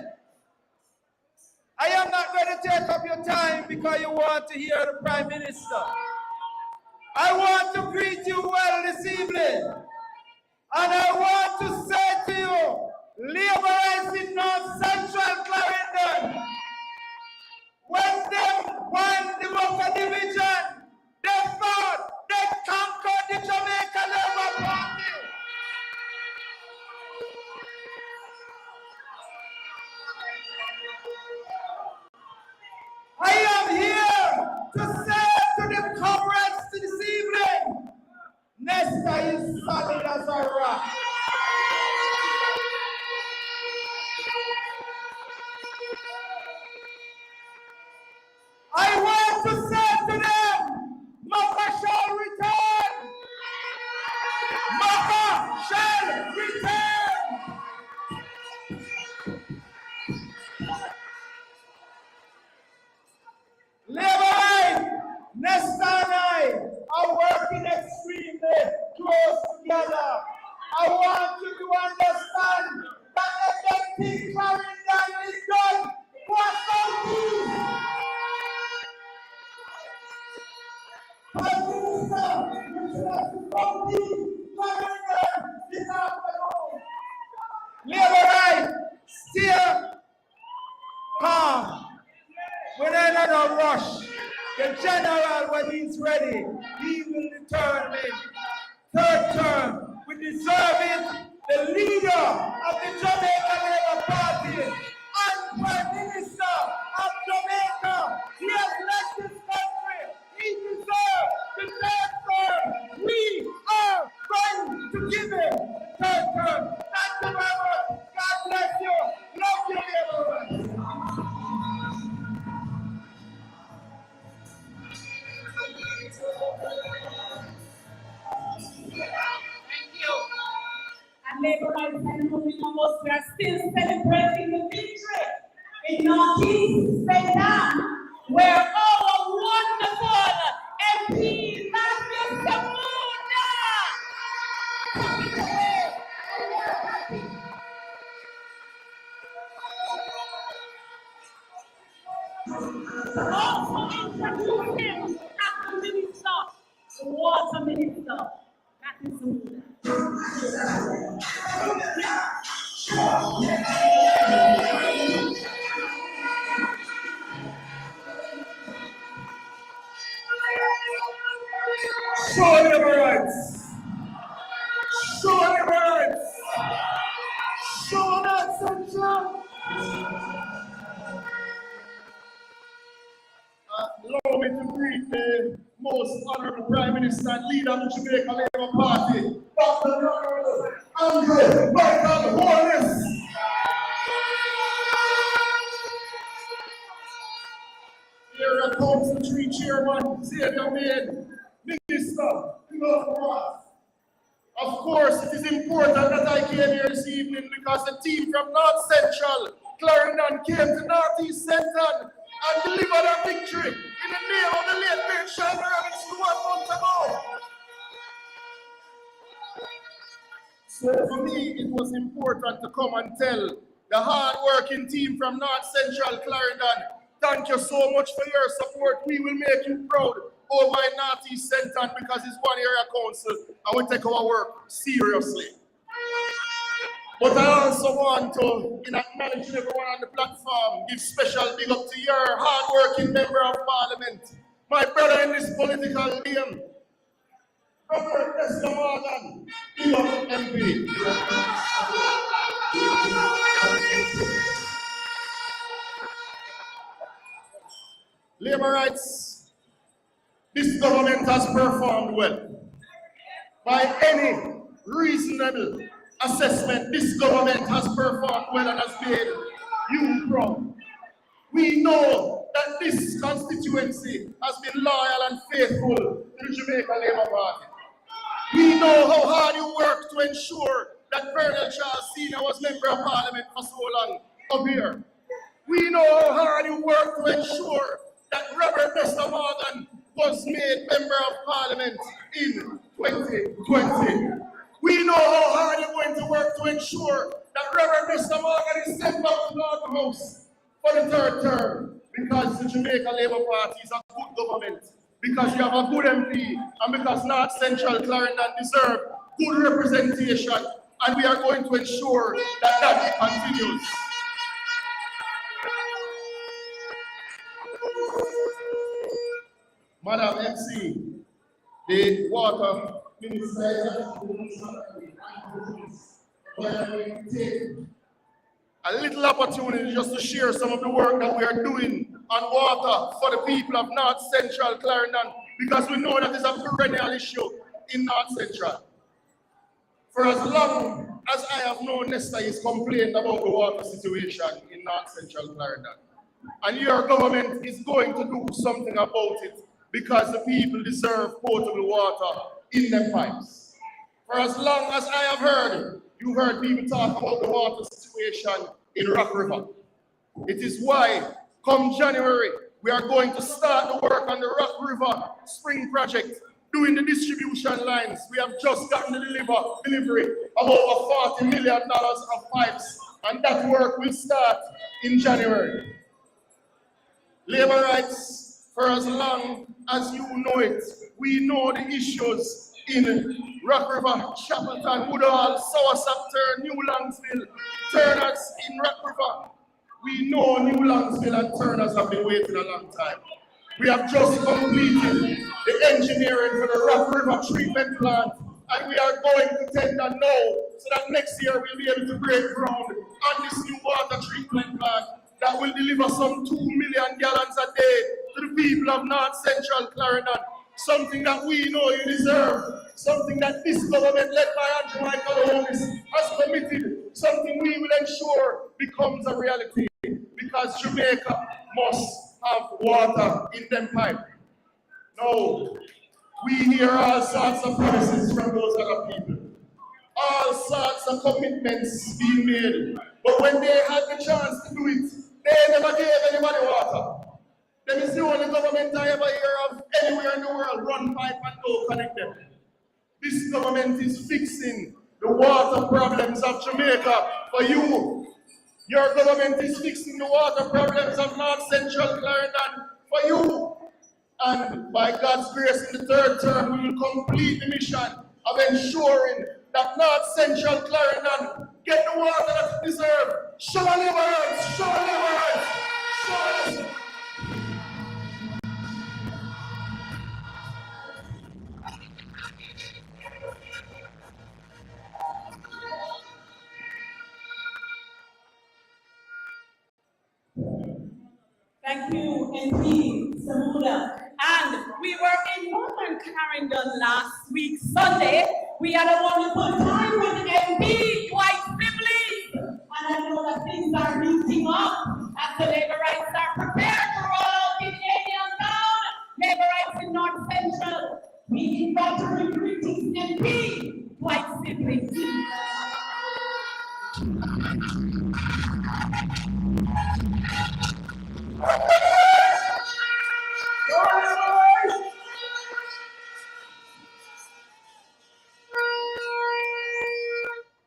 I am not going to take up your time because you want to hear the Prime Minister. I want to greet you well this evening. And I want to say to you, Labourites in North Central Clarendon, when they won the Boca Division, they thought they conquered the Jamaica Labour Party. I am here to say to the comrades this evening, Nesta is solid as a rock. I want to say to them, Maka shall return. Maka shall return. Labourite, Nesta and I are working extremely close together. I want you to understand that everything Clarendon is done for something. Prime Minister, you should have to something Clarendon this afternoon. Labourite, still calm. When I'm not a rush, the general, when he's ready, he will determine third term. We deserve it, the leader of the Jamaica Labour Party and Prime Minister of Jamaica. He has left this country. He deserves the third term. We are going to give him the third term. Thank you very much. God bless you. Love you, everyone. Thank you. And Labourites and moving almost, we are still celebrating the victory in Northeast Sudan, where our wonderful MP, Matthew Samuna, took it away. And we are happy. Also introduce him as the minister, the water minister, Matthew Samuna. Show the words. Show the words. Show that central the most honorable Prime Minister and leader of the Jamaica Labour Party, Dr. Andrew Michael Wallace. Area Council 3 Chairman, Xavier Main, Minister, of course, it is important that I came here this evening because the team from North Central, Clarendon, came to Northeast Central and delivered a victory in the name of the late great Shabba Robinson 1 month ago. So for me, it was important to come and tell the hard-working team from North Central Clarendon, thank you so much for your support. We will make you proud over in Northeast Central because it's one area council and we take our work seriously. But I also want to, in acknowledging everyone on the platform, give special big up to your hard-working member of parliament, my brother in this political game, Robert Esther Morgan, MP. Labourites, this government has performed well. By any reasonable assessment, this government has performed well and has made you proud. We know that this constituency has been loyal and faithful to the Jamaica Labour Party. We know how hard you work to ensure that Bernard Charles Sr. was Member of Parliament for so long up here. We know how hard you work to ensure that Robert Esther Morgan was made Member of Parliament in 2020. We know how hard you're going to work to ensure that Robert Esther Morgan is sent back to the House for the third term because the Jamaica Labour Party is a good government, because you have a good MP, and because North Central Clarendon deserve good representation, and we are going to ensure that that continues. Madam MC, the water minister, a little opportunity just to share some of the work that we are doing on water for the people of North Central Clarendon, because we know that is a perennial issue in North Central. For as long as I have known, Nesta is complained about the water situation in North Central Clarendon. And your government is going to do something about it, because the people deserve potable water in their pipes. For as long as I have heard, you heard people talk about the water situation in Rock River. It is why, come January, we are going to start the work on the Rock River Spring Project, doing the distribution lines. We have just gotten the delivery of over $40 million of pipes, and that work will start in January. Labourites, for as long as you know it, we know the issues in Rock River, Shackleton, Woodall, Soursop, New Langsville, Turners in Rock River. We know New Langsville and Turners have been waiting a long time. We have just completed the engineering for the Rock River treatment plant, and we are going to tender now so that next year we'll be able to break ground on this new water treatment plant that will deliver some 2 million gallons a day to the people of North Central Clarendon. Something that we know you deserve, something that this government led by Andrew Michael Wallace has committed, something we will ensure becomes a reality, because Jamaica must have water in them pipe. No, we hear all sorts of promises from those other people, all sorts of commitments being made, but when they had the chance to do it, they never gave anybody water. That is the only government I ever hear of anywhere in the world run pipe and don't connect them. This government is fixing the water problems of Jamaica for you. Your government is fixing the water problems of North Central Clarendon for you. And by God's grace, in the third term, we will complete the mission of ensuring that North Central Clarendon get the water that it deserves. Show our Labourites! Show our Labourites! Show us! Thank you, MP Samuda. And we were in Northern Clarendon last week, Sunday. We had a wonderful time with the MP, White Sibley. And I know that things are meeting up as the Labourites are prepared to roll out the Canadian town. Labourites in North Central. We invite to bring greetings, MP, White Sibley.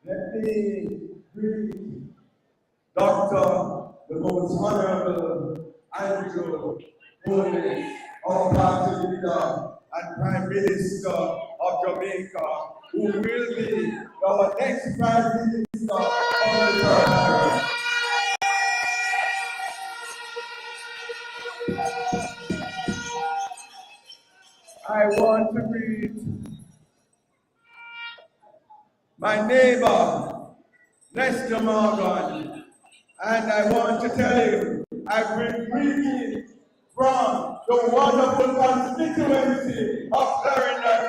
Let me greet Dr. the Most Honorable Andrew Boley, our party leader and Prime Minister of Jamaica, who will be our next Prime Minister of the country. I want to greet my neighbor, Lester Morgan, and I want to tell him I bring greetings from the wonderful constituency of Clarendon.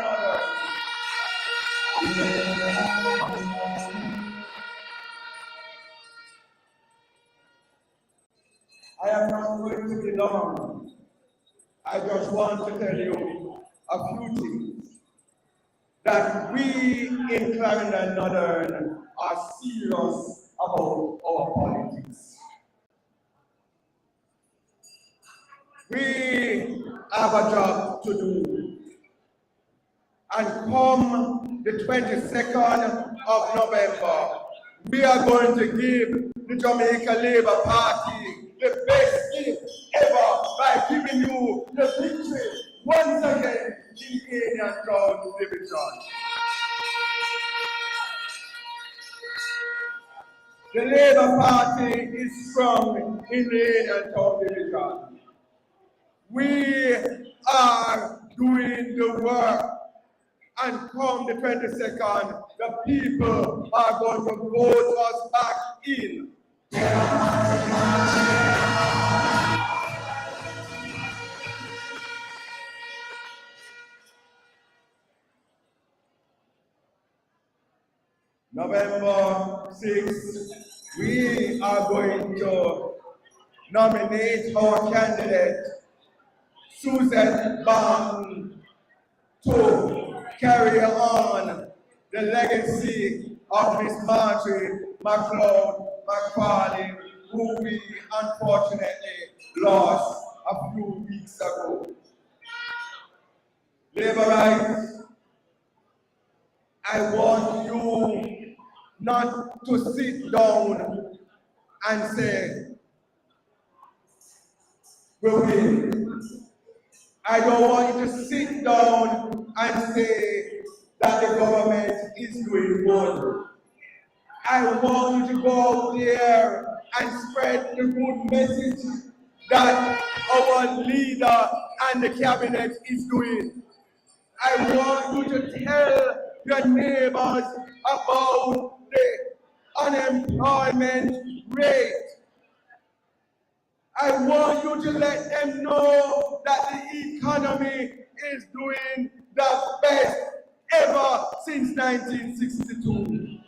I am not going to be long. I just want to tell you a few things. That we in Clarendon Northern are serious about our politics. We have a job to do. And come the 22nd of November, we are going to give the Jamaica Labour Party the best gift ever by giving you the victory once again in Indian Town Division. The Labour Party is strong in the Indian Town Division. We are doing the work, and come the 22nd, the people are going to vote us back in. November 6th, we are going to nominate our candidate, Susan Barton, to carry on the legacy of Miss Marjorie McLeod McFarlane, who we unfortunately lost a few weeks ago. Labourites, I want you not to sit down and say, we win. I don't want you to sit down and say that the government is doing good. I want you to go out there and spread the good message that our leader and the cabinet is doing. I want you to tell your neighbors about the unemployment rate. I want you to let them know that the economy is doing the best ever since 1962.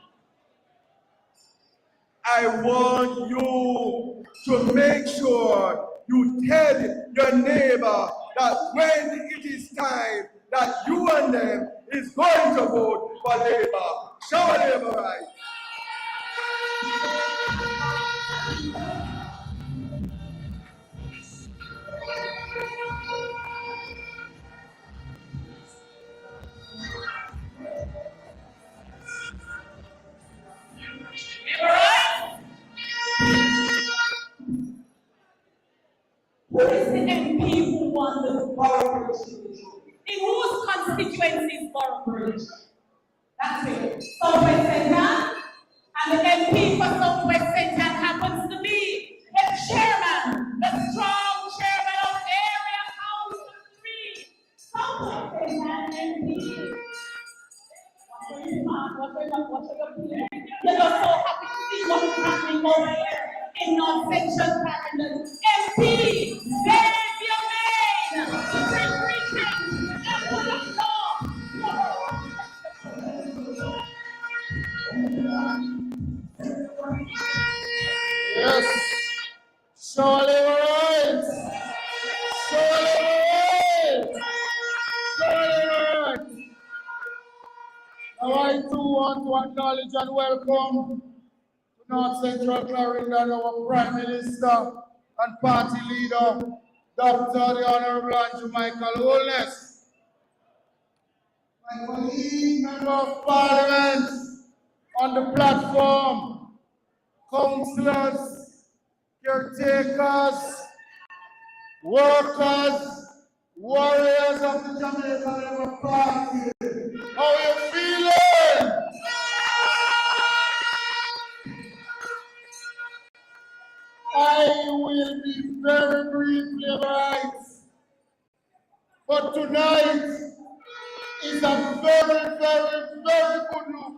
I want you to make sure you tell your neighbor that when it is time that you and them is going to vote for Labour. Show Labour right. Who is the MP who won the Borough? In whose constituency is Borough? That's it. Southwest Centre. And the MP for Southwest Centre happens to be the chairman, the strong chairman of Area Council 3. Southwest Centre MP. You're just so happy to see what is happening over here in North Central Clarendon. MP, save your man! Yes. Surely right. Surely right. Surely right. Now I too want to acknowledge and welcome to North Central Clarendon our Prime Minister and Party Leader, Dr. the Honorable Andrew Michael Holness. My colleague, Member of Parliament on the platform, councillors, caretakers, workers, warriors of the Jamaica Labour Party. How you feeling? I will be very briefly right. But tonight is a very, very, very good look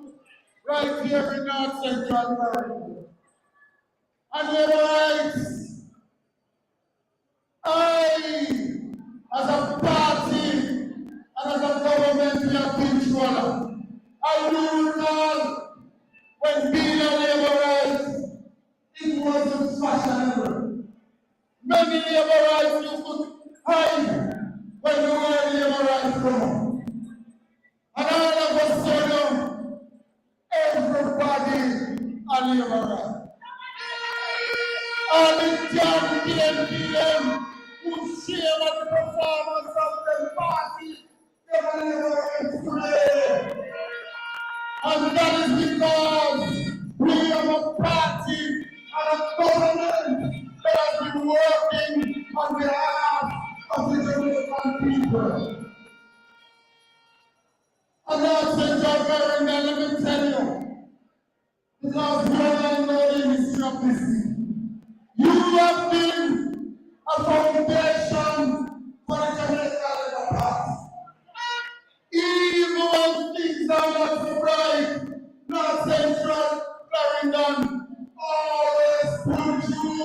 right here in North Central Clarendon. And you're right. As a party and as a government controller, I do recall when being a Labourite, it wasn't fashionable. Many Labourites used to hide when the word Labourite come. And all of a sudden, everybody a Labourite. All the damn PM who share at the performance of the party, they were Labourites today. And that is because we have a party and a government that has been working on behalf of the Jamaican people. And now, Central Clarendon, let me tell you, because you all know the history of this thing. You have been a foundation for the Jamaican Labour Party. Even when things are not so bright, North Central Clarendon always pulled you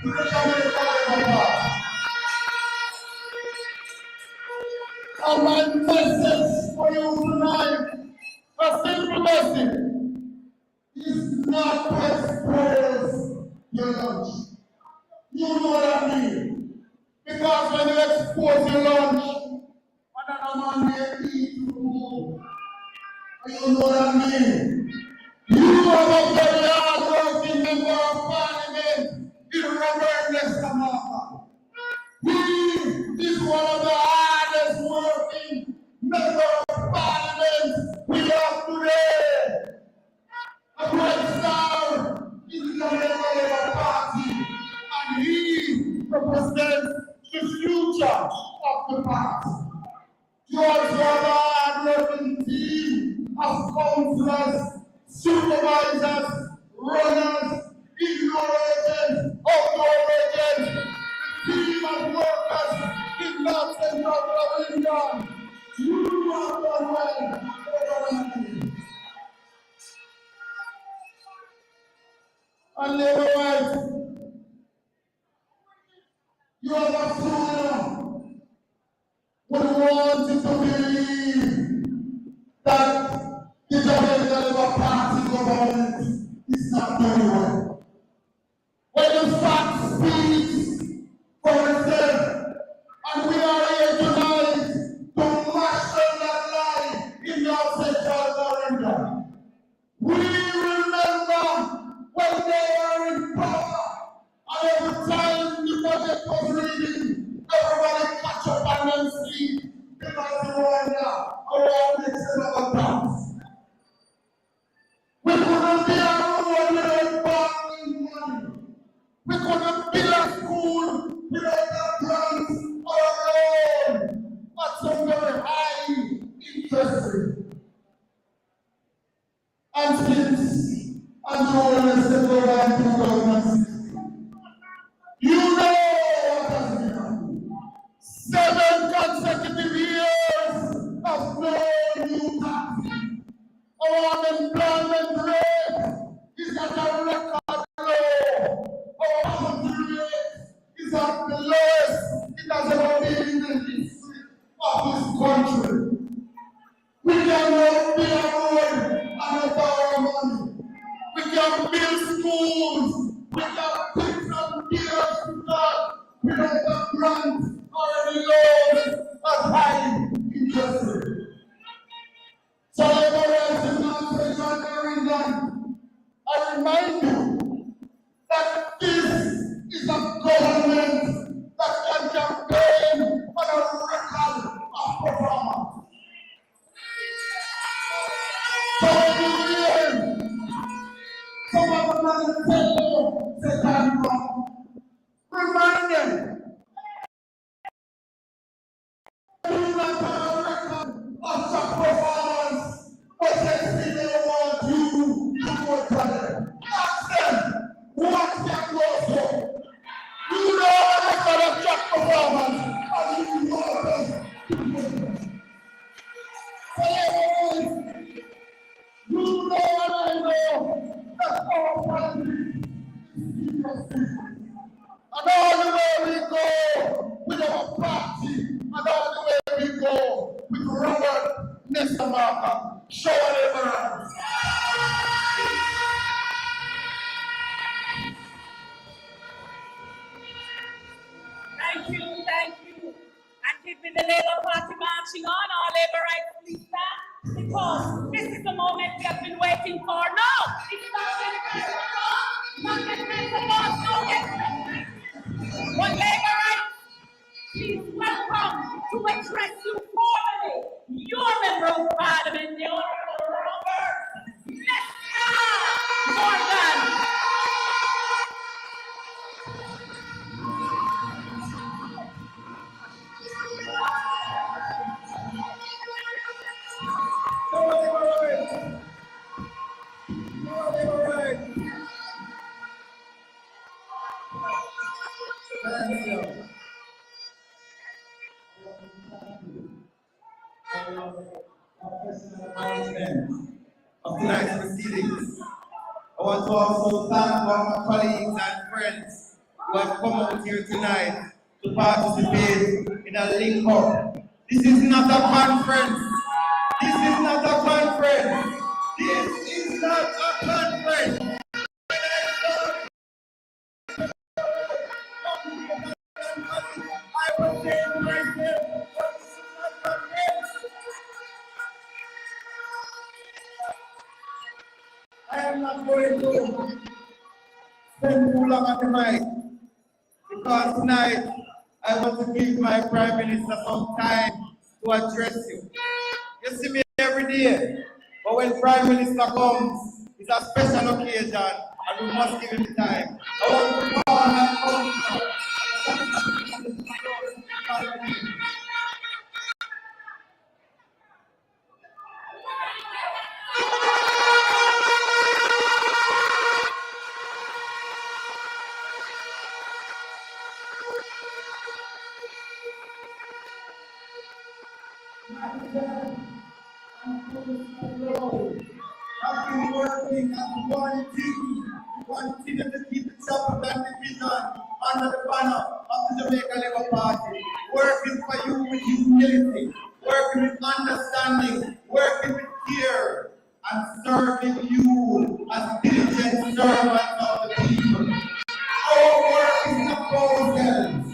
to the Jamaica Labour Party. And my message for you tonight, a simple message, is not to expose your lunch. You know what I mean? Because when you expose your lunch, another man may eat you. You know what I mean? You have a very hard-working member of Parliament in Robert Nestamaka. He is one of the hardest working members of Parliament we have today. A bright star in the Jamaica Labour Party, and he represents the future of the party. You also have a hard-working team of councillors, supervisors, runners, indoor agents, outdoor agents, the team of workers in North Central Clarendon. You have done well. And Labourite, you have a future. We want you to believe that the Jamaica Labour Party government is not doing well. When the fact speaks for itself, and we are here tonight to mash on that line in North Central Clarendon. We remember when they were in power, and every time the budget was reading, everybody catch up and then sleep because they were now around the of tax. We couldn't be a road without borrowing money. We couldn't build a school without a grant or a loan at some very high interest rate. And since Andrew took over in 2016, you know what has been happening. 7 consecutive years of no new tax. Our unemployment rate is at a record low. Our poverty rate is at the lowest it has ever been in the history of this country. We can build a road and borrow money. We can build schools We have picked some years to God without the grants or the laws of high interest. So Labourite is not John Clarendon. I remind you that this is a government that can campaign on a record of performance. So when you hear some of them on the table say that remind them do not have a record of such performance, but they still want you to work for them. Ask them what can go for. You know a record of such performance, and you know them. You know and I know that our family is serious. And all the way we go with our party, and all the way we go with Robert Nestamaka. Show Labourite. Thank you, thank you. And give me the Labour Party marching on, our Labourites, please stand, because this is the moment we have been waiting for. No, it's not the not the principles, no expectations. But Labourites, please welcome to address you formally, your Member of Parliament, the Honourable Robert Morgan. Of tonight's proceedings. I want to also thank all my colleagues and friends who have come out here tonight to participate in a link up. This is not a conference. This is not a conference. This is not a conference. I will say to myself, but this is not a conference. I am not going to spend too long on the mic because tonight I want to give my Prime Minister some time to address you. You see me every day, but when Prime Minister comes, it's a special occasion and we must give him the time. I want to call on that I've been working at one thing to keep the self and division under the banner of the Jamaica Labour Party. Working for you with humility, working with understanding, working with care, and serving you as diligent servants of the people. Our work is not for ourselves,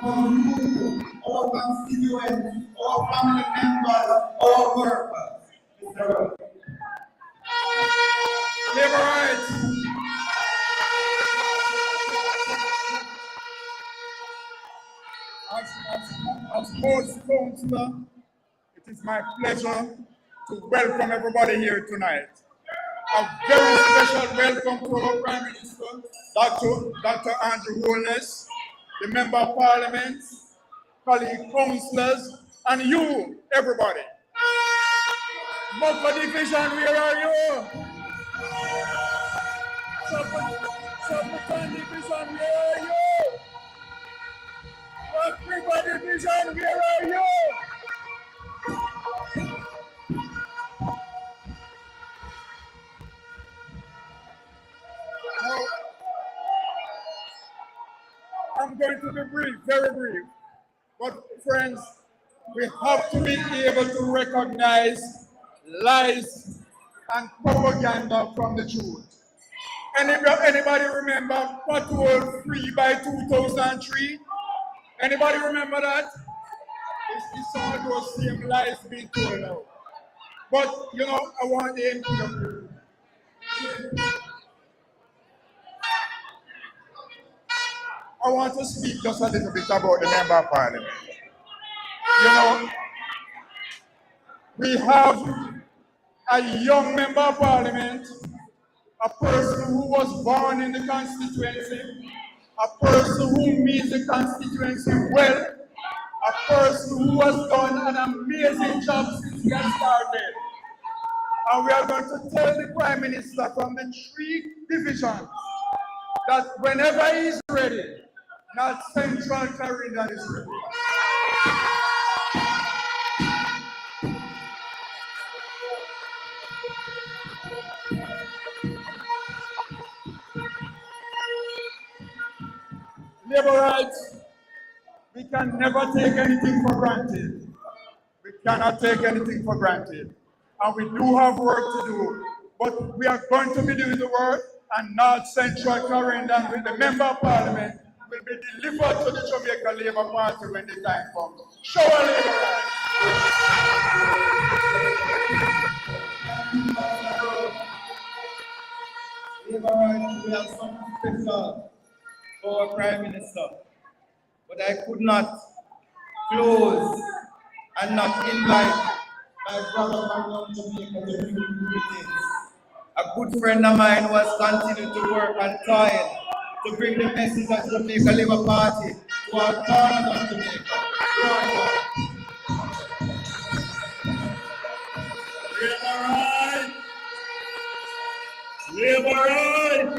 for you, our constituents, our family members, our workers. Mr. Labourite. As sports councillor, it is my pleasure to welcome everybody here tonight. A very special welcome to our Prime Minister, Dr. Andrew Holness, the Member of Parliament, colleague councillors, and you, everybody. Mumford Division, where are you? Suffolk Division, where are you? Everybody Division, where are you? Now, I'm going to be brief, very brief. But friends, we have to be able to recognize lies and propaganda from the truth. Anybody remember Patrol 3 by 2003? Anybody remember that? It's all those same lies being told now. But, you know, I want the MP of you. I want to speak just a little bit about the Member of Parliament. You know, we have a young Member of Parliament, a person who was born in the constituency, a person who meets the constituency well, a person who has done an amazing job since he has started. And we are going to tell the Prime Minister from the 3 divisions that whenever he's ready, not Central Clarendon is ready. Labourite, we can never take anything for granted. We cannot take anything for granted. And we do have work to do. But we are going to be doing the work, and North Central Clarendon with the Member of Parliament will be delivered to the Jamaica Labour Party when the time comes. Show a Labourite. Labourite, we have something special for our Prime Minister. But I could not close and not invite my brother from Jamaica to bring greetings. A good friend of mine who has continued to work and toil to bring the message of the Jamaica Labour Party to all corners of Jamaica. Labourite! Labourite!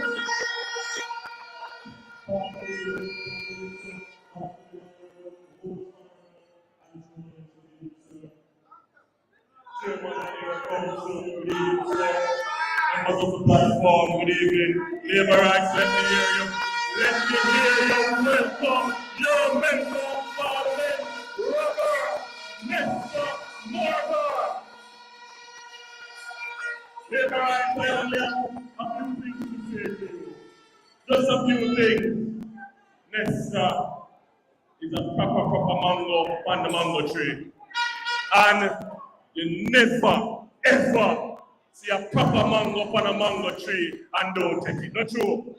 Members of the platform, good evening. Labourites, let me hear you. Let me hear you. Welcome your Member of Parliament, Robert Mr. Morgan. Labourites, I only have a few things to say to you. Just a few things. Nesta is a proper mango on the mango tree. And you never, ever see a proper mango on a mango tree and don't take it. Not true.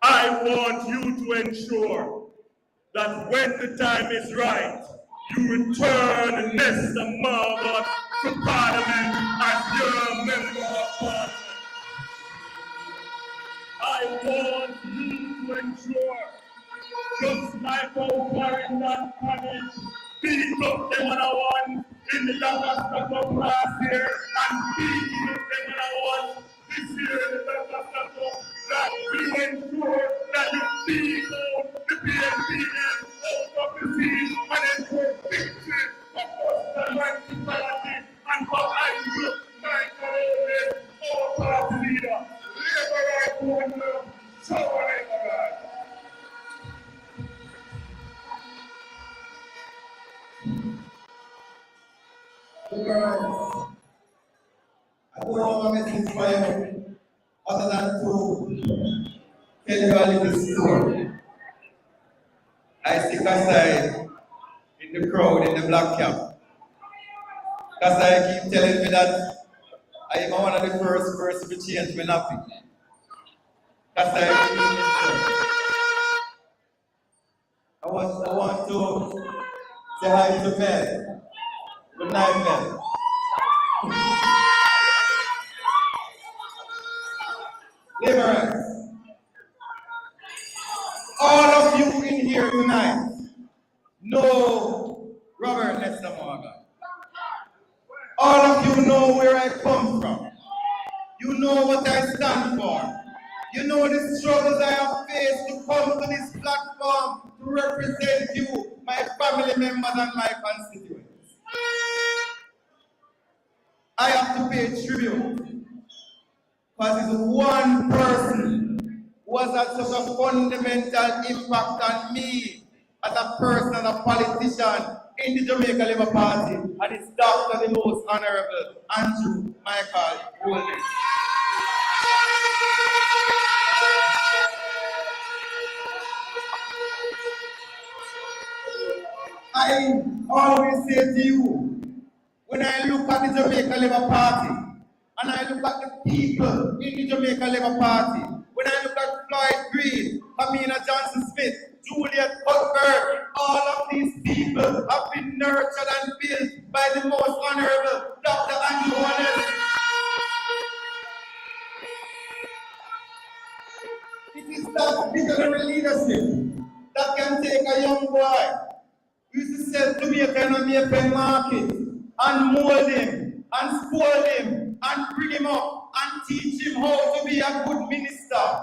I want you to ensure that when the time is right, you return Nesta Margot to Parliament as your Member of Parliament. I want you to ensure, just like how Clarendon managed, beat up them on a one in the Lancaster Cup last year and beat up them on a one this year in the Lancaster Cup, that we ensure that you beat out the PNPN out of the team and ensure victory for Coastal Municipality and for Andrew Michael, our party leader. Labourite one love, show Labourite. I don't know what message for you other than to tell you a little story. I see Kasai in the crowd in the black cap. Kasai keep telling me that I am one of the first person to change my nappy. Kasai, I want to say hi to Mel. Good night, Mel. Labourers, all of you in here tonight know Robert Lester Morgan. All of you know where I come from. You know what I stand for. You know the struggles I have faced to come to this platform to represent you, my family members and my constituents. I have to pay tribute because it's one person who has had such a fundamental impact on me as a person, as a politician in the Jamaica Labour Party, and it's Dr. the Most Honorable Andrew Michael Golding. I always say to you, when I look at the Jamaica Labour Party, and I look at the people in the Jamaica Labour Party, when I look at Floyd Green, Amina Johnson Smith, Juliet Cuthbert, all of these people have been nurtured and built by the most honorable Dr. Andrew Holness. It is that visionary leadership that can take a young boy who used to sell tomato in a Maypen market and mold him and spoil him and bring him up and teach him how to be a good minister.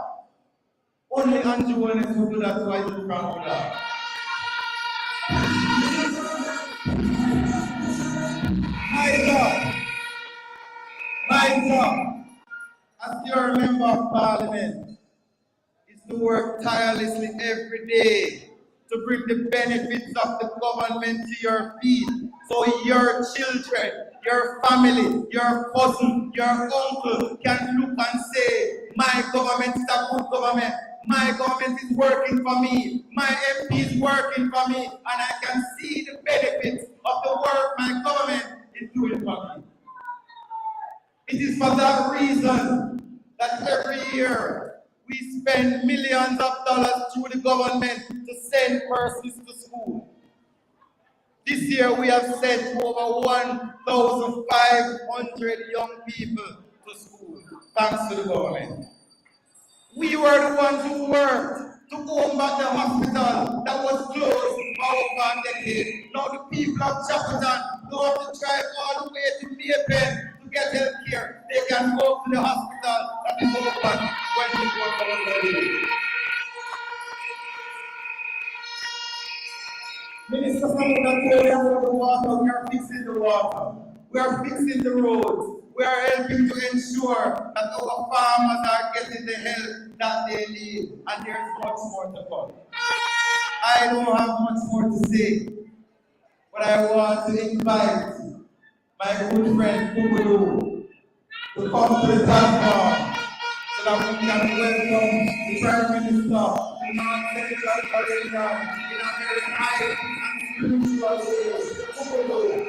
Only Andrew Holness will do that to a youth from that. My job as your member of parliament is to work tirelessly every day to bring the benefits of the government to your feet so your children, your family, your cousin, your uncle can look and say, my government is a good government. My government is working for me. My MP is working for me. And I can see the benefits of the work my government is doing for me. It is for that reason that every year we spend millions of dollars through the government to send persons to school. This year we have sent over 1,500 young people to school, thanks to the government. We were the ones who worked to open back the hospital that was closed for over a decade. Now the people of Chapelton don't have to drive all the way to Maypen to get health care. They can go to the hospital that is open 24 hours a day. Minister Samuna told us about the water. We are fixing the water. We are fixing the roads. We are helping to ensure that our farmers are getting the help that they need. And there's much more to come. I don't have much more to say, but I want to invite my good friend Kubulu to come to the platform so that we can welcome the Prime Minister, the non-technical coordinator, in a very high and spiritual way. Kubulu.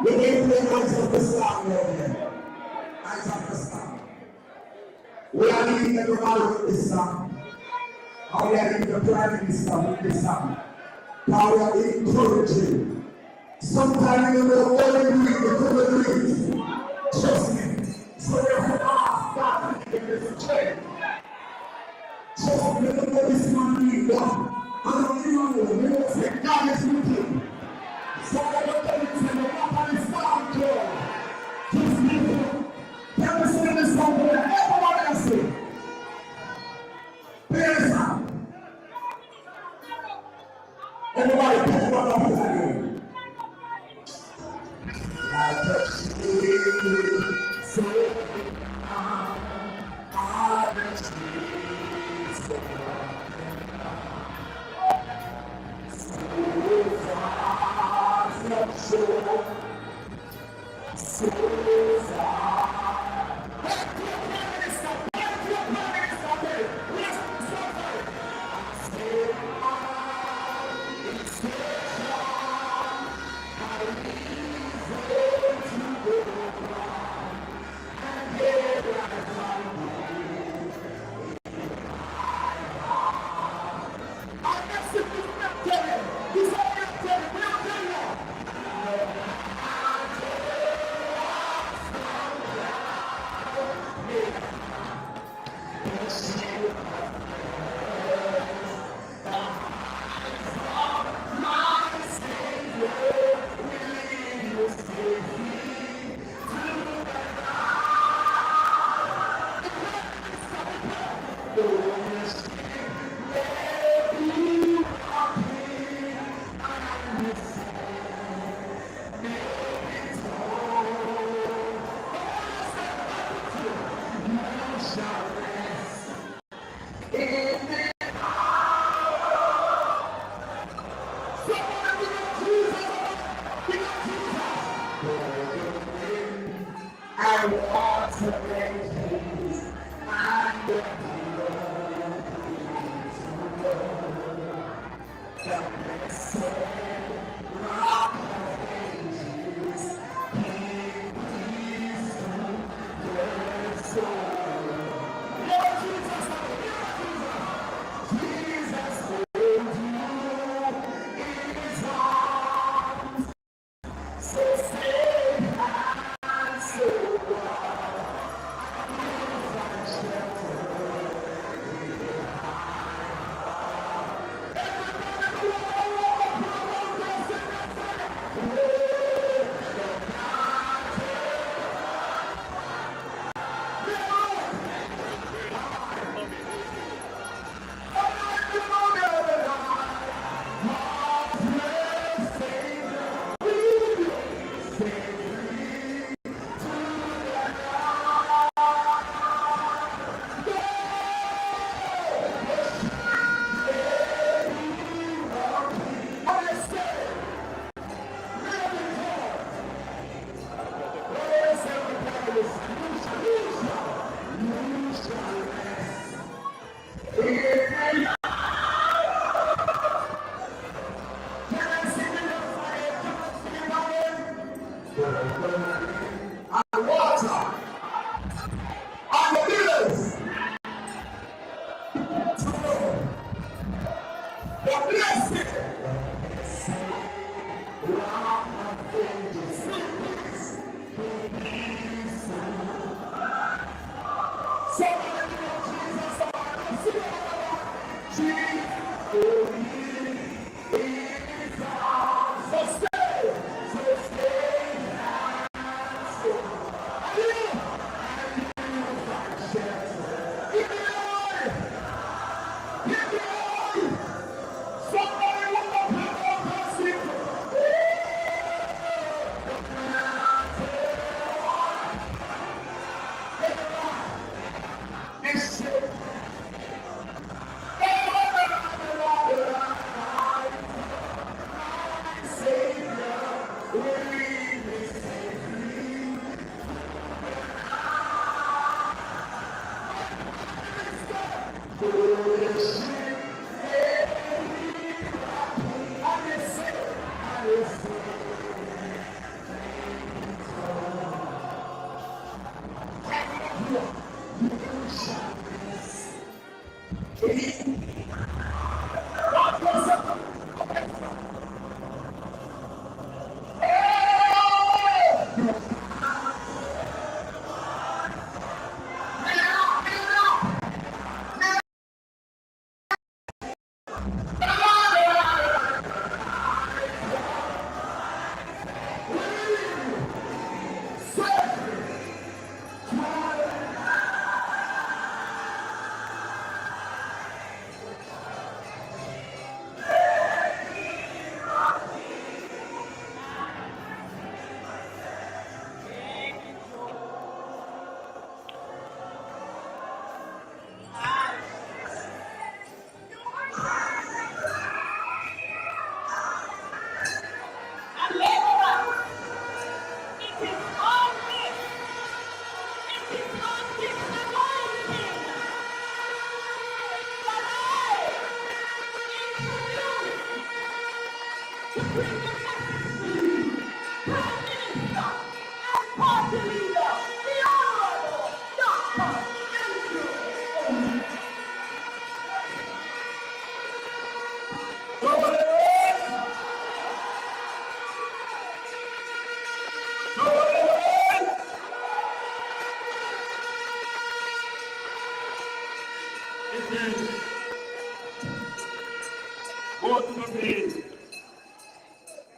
We need to rise up the star here. Rise up the star. We are leading everybody with this song. And we are leading the Prime Minister with this song. Now we are encouraging. Sometimes you know what you do, you couldn't do it. Trust me. So therefore, God, this change. Trust me, look what this man did. I don't know, say God is with you. So I don't tell you to the Papa is found here. Just me. Tell me sing this song to everyone else sing. Play this song. Everybody put one up here. I touch you, so I touch you, so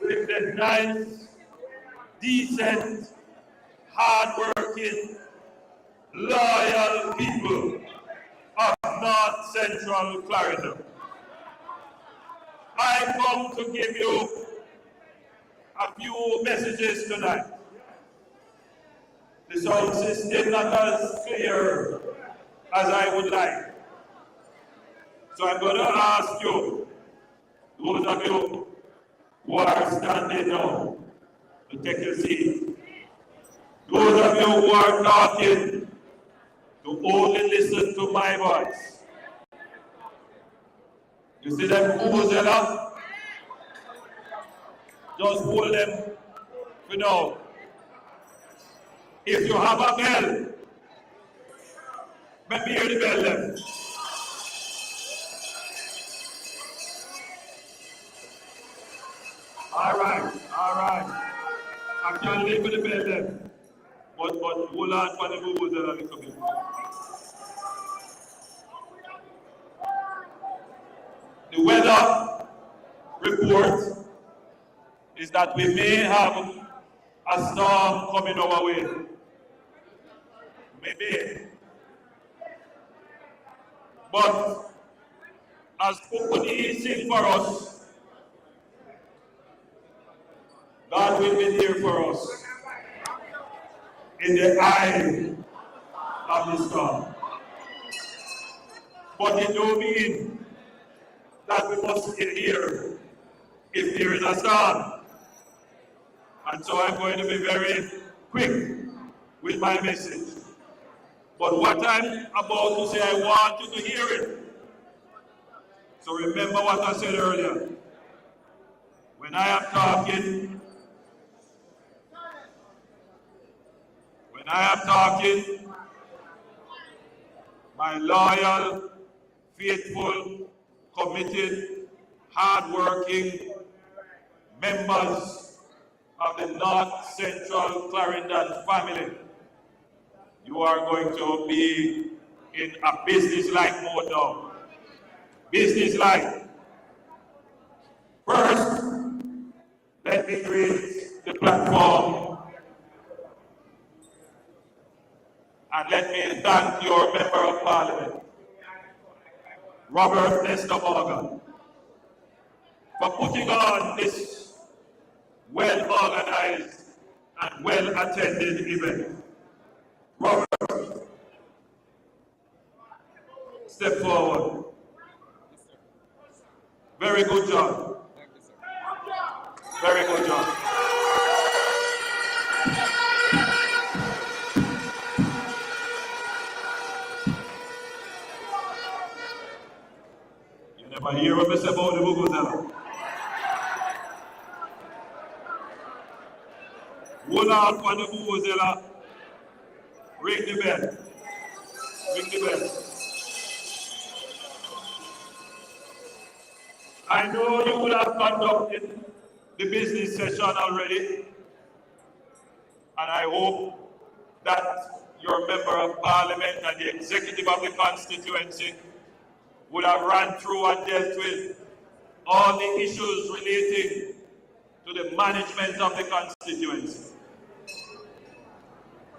With the nice, decent, hard-working, loyal people of North Central Clarendon. I come to give you a few messages tonight. The sound system not as clear as I would like. So I'm going to ask you, those of you who are standing now, to take your seat. Those of you who are talking, to only listen to my voice. You see them fools up? Just hold them for now. If you have a bell, let me hear the bell then. All right. I can't live with the bell then. But hold on for the rules that are coming. The weather report is that we may have a storm coming our way. Maybe. But as Company sing for us, God will be there for us in the eye of the storm. But it don't mean that we must stay here if there is a storm. And so I'm going to be very quick with my message. But what I'm about to say, I want you to hear it. So remember what I said earlier. When I am talking, my loyal, faithful, committed, hard-working members of the North Central Clarendon family, you are going to be in a business-like mode now. Business-like. First, let me greet the platform and let me thank your Member of Parliament, Robert Nestor Morgan, for putting on this well-organized and well-attended event. Robert, step forward. Very good job. Very good job. I hear what I say about the Vuvuzela. One out on the Vuvuzela. Ring the bell. Ring the bell. I know you would have conducted the business session already, and I hope that your member of parliament and the executive of the constituency would have run through and dealt with all the issues relating to the management of the constituency.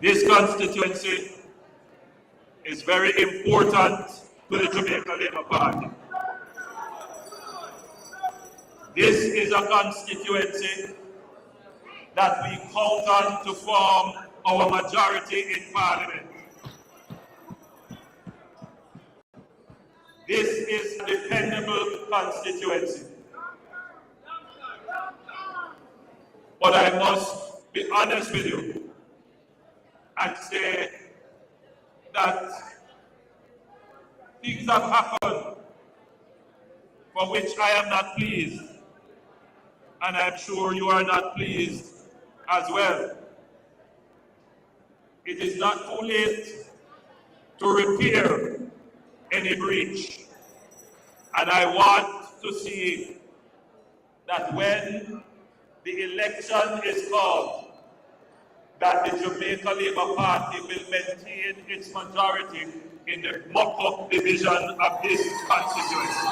This constituency is very important to the Jamaica Labour Party. This is a constituency that we count on to form our majority in parliament. This is a dependable constituency. But I must be honest with you and say that things have happened for which I am not pleased, and I'm sure you are not pleased as well. It is not too late to repair any breach, and I want to see that when the election is called, that the Jamaica Labour Party will maintain its majority in the Moko division of this constituency.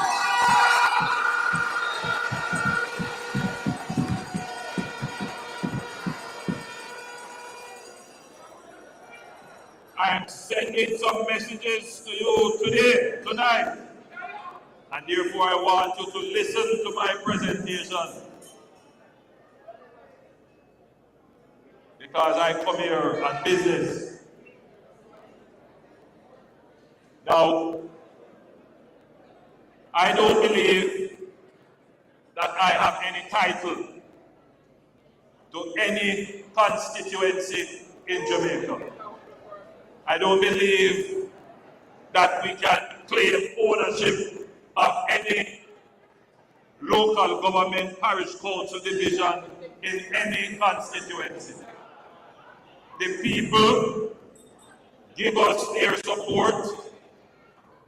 I am sending some messages to you today, tonight, and therefore I want you to listen to my presentation, because I come here on business. Now, I don't believe that I have any title to any constituency in Jamaica. I don't believe that we can claim ownership of any local government parish council division in any constituency. The people give us their support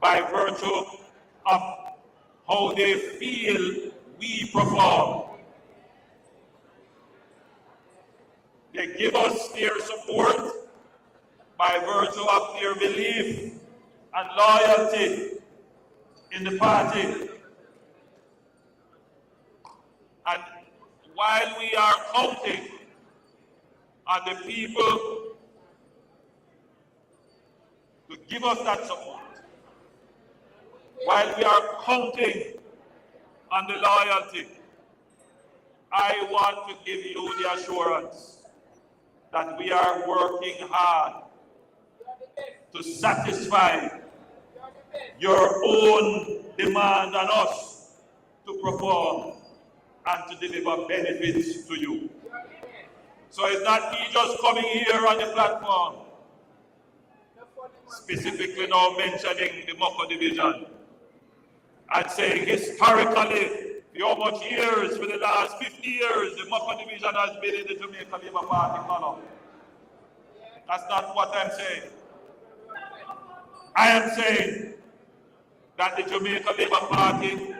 by virtue of how they feel we perform. They give us their support by virtue of their belief and loyalty in the party. And while we are counting on the people to give us that support, while we are counting on the loyalty, I want to give you the assurance that we are working hard to satisfy your own demand on us to perform and to deliver benefits to you. So it's not me just coming here on the platform, specifically now mentioning the Moko division and saying historically, for how much years, for the last 50 years, the Moko division has been in the Jamaica Labour Party column. That's not what I'm saying. I am saying that the Jamaica Labour Party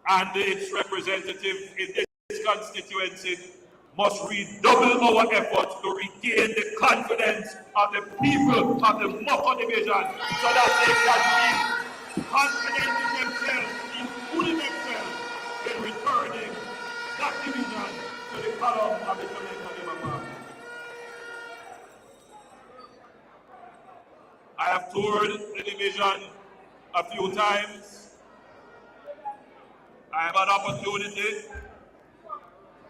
and its representatives in this constituency must redouble our efforts to regain the confidence of the people of the Moko division so that they can be confident in themselves, including themselves, in returning that division to the column of the Jamaica Labour Party. I have toured the division a few times. I have an opportunity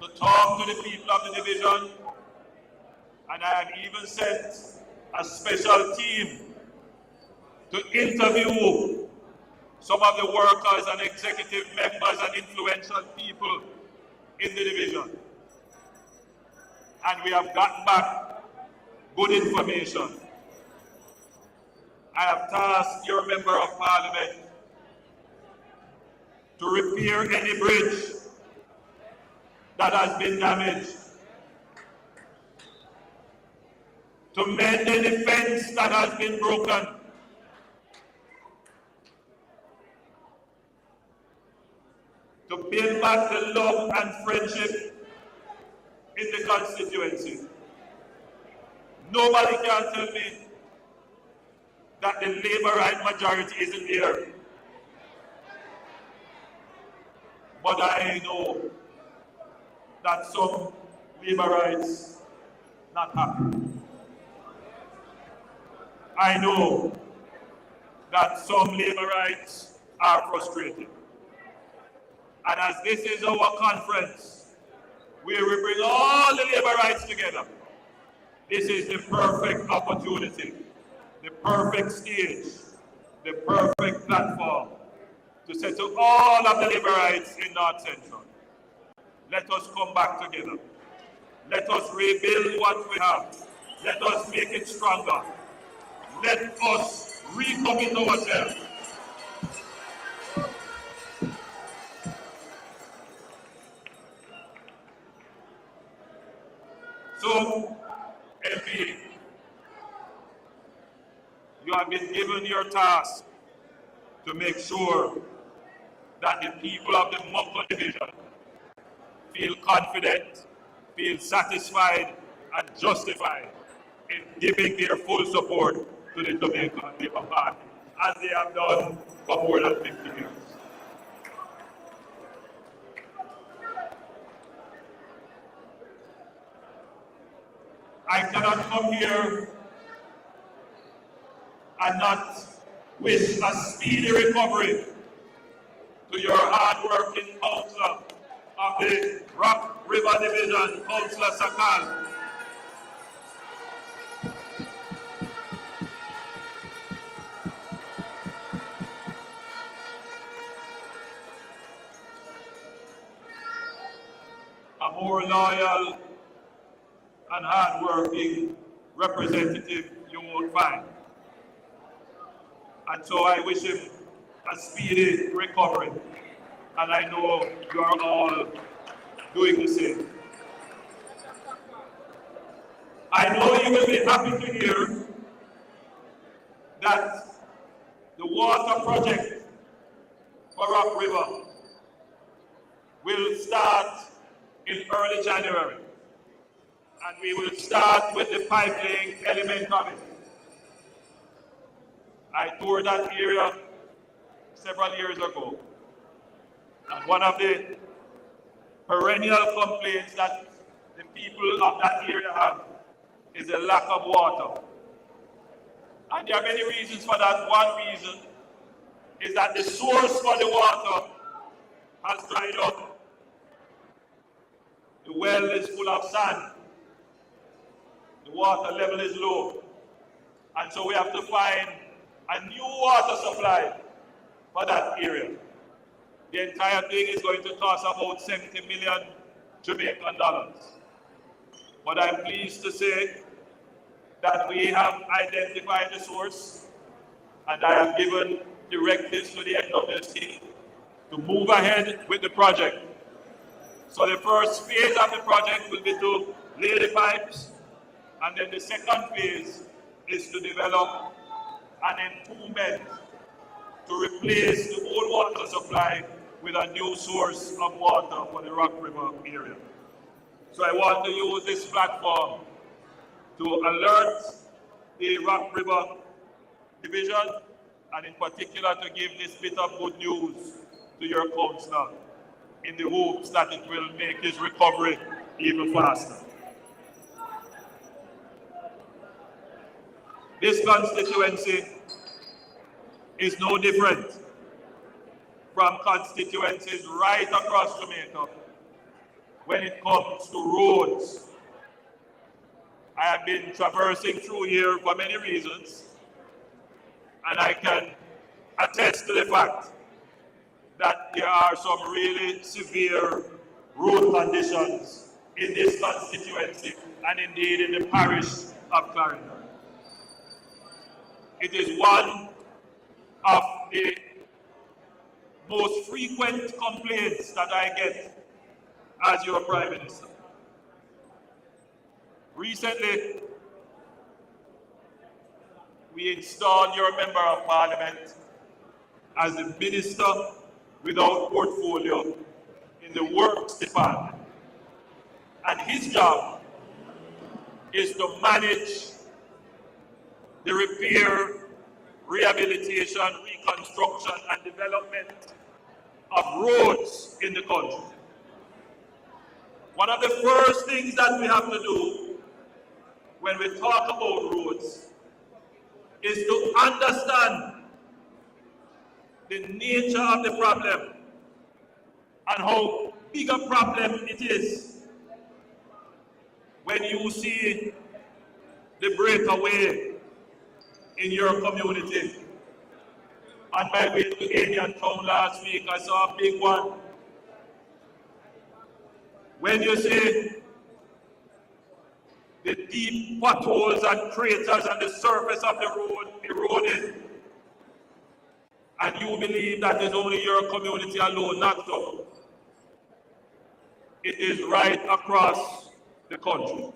to talk to the people of the division, and I have even sent a special team to interview some of the workers and executive members and influential people in the division. And we have gotten back good information. I have tasked your member of parliament to repair any bridge that has been damaged, to mend any fence that has been broken, to build back the love and friendship in the constituency. Nobody can tell me that the Labourite majority isn't here. But I know that some Labourites not happy. I know that some Labourites are frustrated. And as this is our conference, where we bring all the Labourites together, this is the perfect opportunity, the perfect stage, the perfect platform to say to all of the Labourites in North Central, let us come back together. Let us rebuild what we have. Let us make it stronger. Let us recommit ourselves. So, LP, you have been given your task to make sure that the people of the Mukko division feel confident, feel satisfied and justified in giving their full support to the Jamaican Labour Party, as they have done for more than 50 years. I cannot come here and not wish a speedy recovery to your hard-working councillor of the Rock River Division, Councillor Sakal. A more loyal and hard-working representative you won't find. And so I wish him a speedy recovery. And I know you are all doing the same. I know you will be happy to hear that the water project for Rock River will start in early January. And we will start with the pipeline element of it. I toured that area several years ago. And one of the perennial complaints that the people of that area have is the lack of water. And there are many reasons for that. One reason is that the source for the water has dried up. The well is full of sand. The water level is low. And so we have to find a new water supply for that area. The entire thing is going to cost about 70 million Jamaican dollars. But I'm pleased to say that we have identified the source, and I have given directives to the NWC to move ahead with the project. So the first phase of the project will be to lay the pipes, and then the second phase is to develop an improvement to replace the old water supply with a new source of water for the Rock River area. So I want to use this platform to alert the Rock River Division, and in particular to give this bit of good news to your councillor in the hopes that it will make his recovery even faster. This constituency is no different from constituencies right across Jamaica when it comes to roads. I have been traversing through here for many reasons, and I can attest to the fact that there are some really severe road conditions in this constituency and indeed in the parish of Clarendon. It is one of the most frequent complaints that I get as your Prime Minister. Recently, we installed your Member of Parliament as the Minister without portfolio in the Works Department. And his job is to manage the repair, rehabilitation, reconstruction, and development of roads in the country. One of the first things that we have to do when we talk about roads is to understand the nature of the problem and how big a problem it is when you see the breakaway in your community. On my way to Indian Town last week, I saw a big one. When you see the deep potholes and craters on the surface of the road eroded, and you believe that is only your community alone, not so. It is right across the country.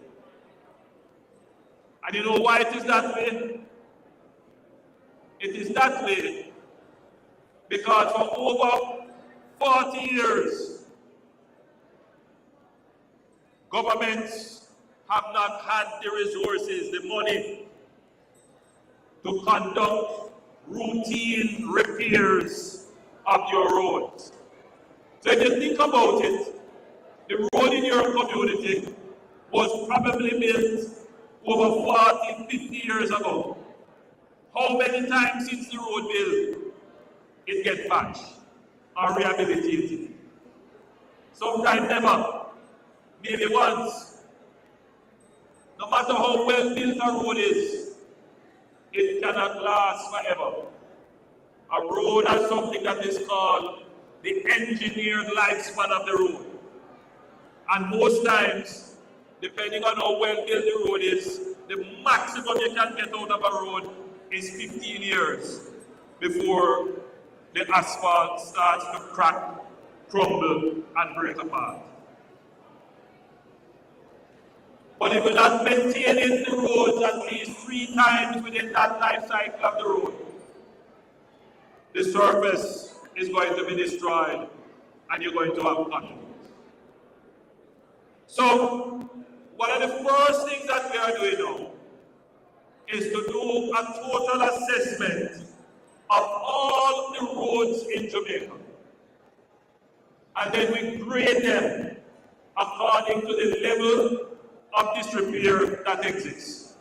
And you know why it is that way? It is that way because for over 40 years, governments have not had the resources, the money, to conduct routine repairs of your roads. So if you think about it, the road in your community was probably built over 40, 50 years ago. How many times since the road built, it gets patched or rehabilitated? Sometimes never, maybe once. No matter how well built a road is, it cannot last forever. A road has something that is called the engineered lifespan of the road. And most times, depending on how well built the road is, the maximum you can get out of a road is 15 years before the asphalt starts to crack, crumble, and break apart. But if you're not maintaining the roads at least 3 times within that life cycle of the road, the surface is going to be destroyed and you're going to have potholes. So, one of the first things that we are doing now is to do a total assessment of all the roads in Jamaica. And then we grade them according to the level of disrepair that exists.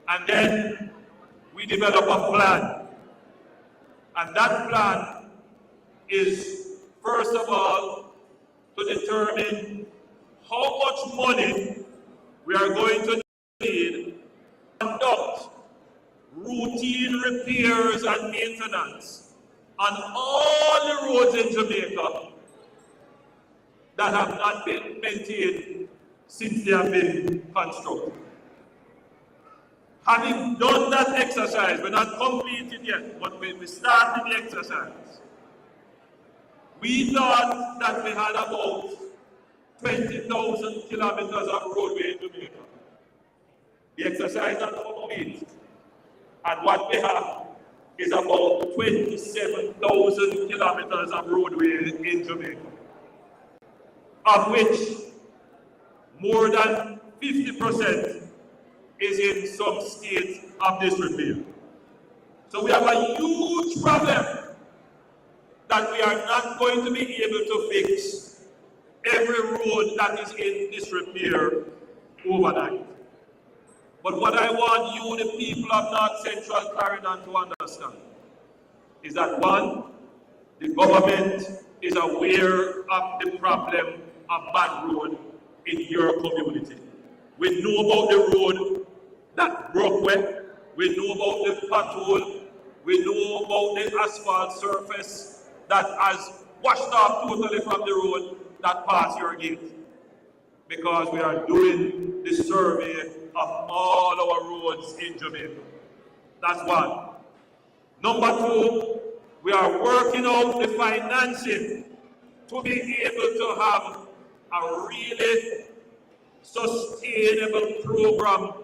And then we develop a plan. And that plan is, first of all, to determine how much money we are going to need to conduct routine repairs and maintenance on all the roads in Jamaica that have not been maintained since they have been constructed. Having done that exercise, we're not completed yet, but we started the exercise. We thought that we had about 20,000 kilometers of roadway in Jamaica. The exercise is not complete. And what we have is about 27,000 kilometers of roadway in Jamaica, of which more than 50% is in some state of disrepair. So we have a huge problem that we are not going to be able to fix every road that is in disrepair overnight. But what I want you, the people of North Central Clarendon, to understand is that, one, the government is aware of the problem of bad road in your community. We know about the road that broke wet. We know about the pothole. We know about the asphalt surface that has washed off totally from the road that passed your gate. Because we are doing the survey of all our roads in Jamaica. That's one. Number two, We are working out the financing to be able to have a really sustainable program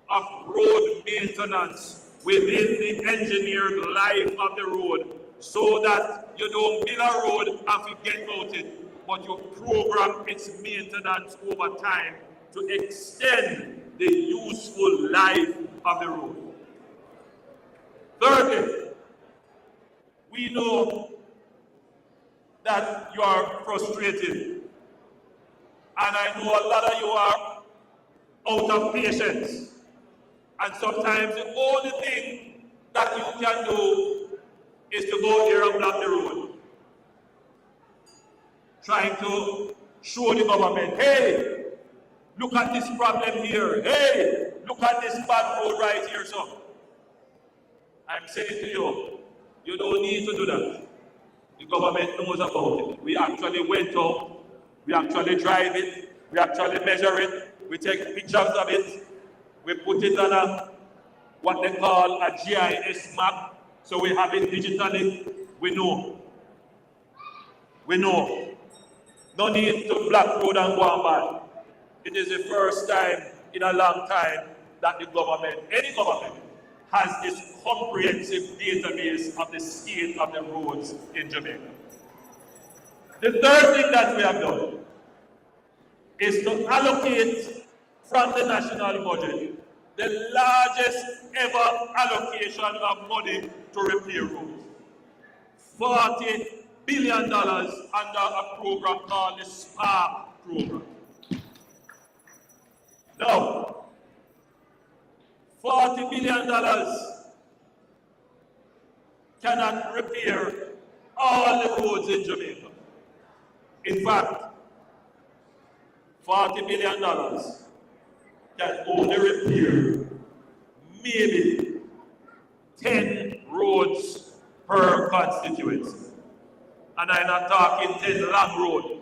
of road maintenance within the engineered life of the road, so that you don't build a road and forget about it, but you program its maintenance over time to extend the useful life of the road. Thirdly, we know that you are frustrated, and I know a lot of you are out of patience, and sometimes the only thing that you can do is to go here and block the road, trying to show the government, hey, look at this problem here, hey, look at this bad road right here. So I'm saying to you, you don't need to do that. The government knows about it. We actually went out, we actually drive it, we actually measure it, we take pictures of it, we put it on a what they call a GIS map, so we have it digitally. We know. We know. No need to block road and go on by. It is the first time in a long time that the government, any government, has this comprehensive database of the state of the roads in Jamaica. The third thing that we have done is to allocate from the national budget the largest ever allocation of money to repair roads. $40 billion under a program called the SPARK program. Now, $40 billion cannot repair all the roads in Jamaica. In fact, $40 billion can only repair maybe 10 roads per constituency. And I'm not talking 10 long roads,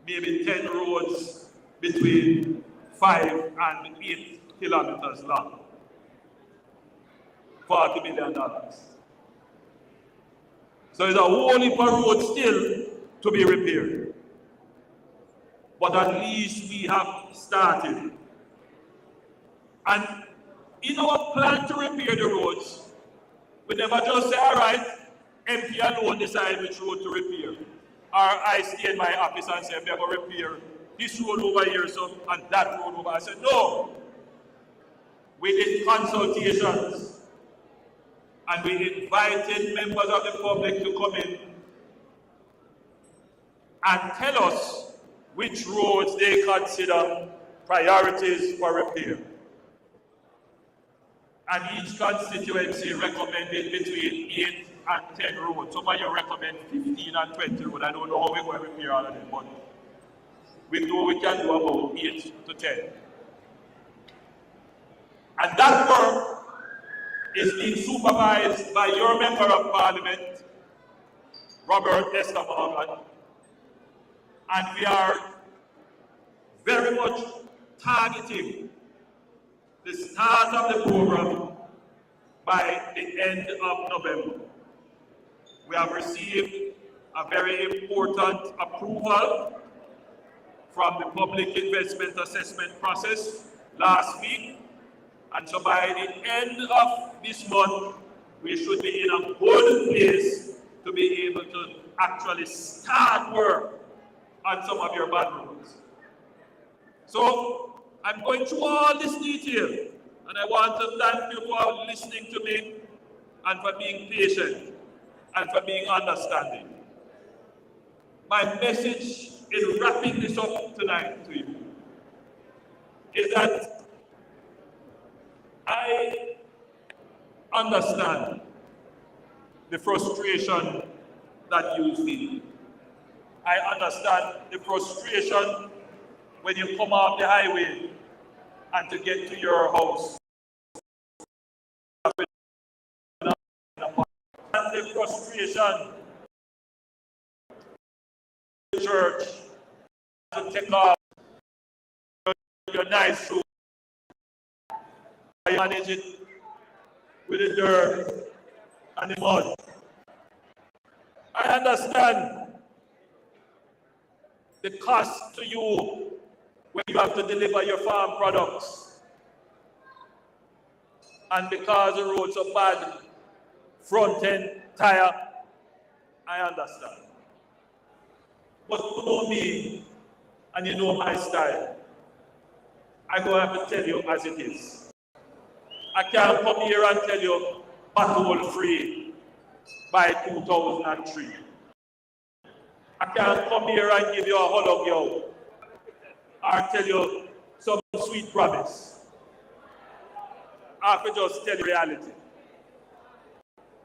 maybe 10 roads between 5 and 8 kilometers long. $40 billion. So there's a whole heap of roads still to be repaired. But at least we have started. And in our plan to repair the roads, we never just say, all right, MP alone decide which road to repair. Or I stay in my office and say, we are going to repair this road over here, so, and that road over. I said, no. We did consultations, and we invited members of the public to come in and tell us which roads they consider priorities for repair. And each constituency recommended between 8 and 10 roads. Some of you recommend 15 and 20 roads. I don't know how we're going to repair all of them, but we know we can do about 8 to 10. And that work is being supervised by your Member of Parliament, Robert Esther Morgan. And we are very much targeting the start of the program by the end of November. We have received a very important approval from the public investment assessment process last week. And so by the end of this month, we should be in a good place to be able to actually start work on some of your bad roads. So I'm going through all this detail, and I want to thank you for listening to me and for being patient and for being understanding. My message in wrapping this up tonight to you is that I understand the frustration that you feel. I understand the frustration when you come off the highway and to get to your house. And the frustration the church to take off your nice shoes. I manage it with the dirt and the mud. I understand the cost to you when you have to deliver your farm products. And because the roads are bad, front end, tire, I understand. But you know me, and you know my style. I'm going to have to tell you as it is. I can't come here and tell you pothole free by 2003. I can't come here and give you a hollow yo or tell you some sweet promise. I have to just tell you reality.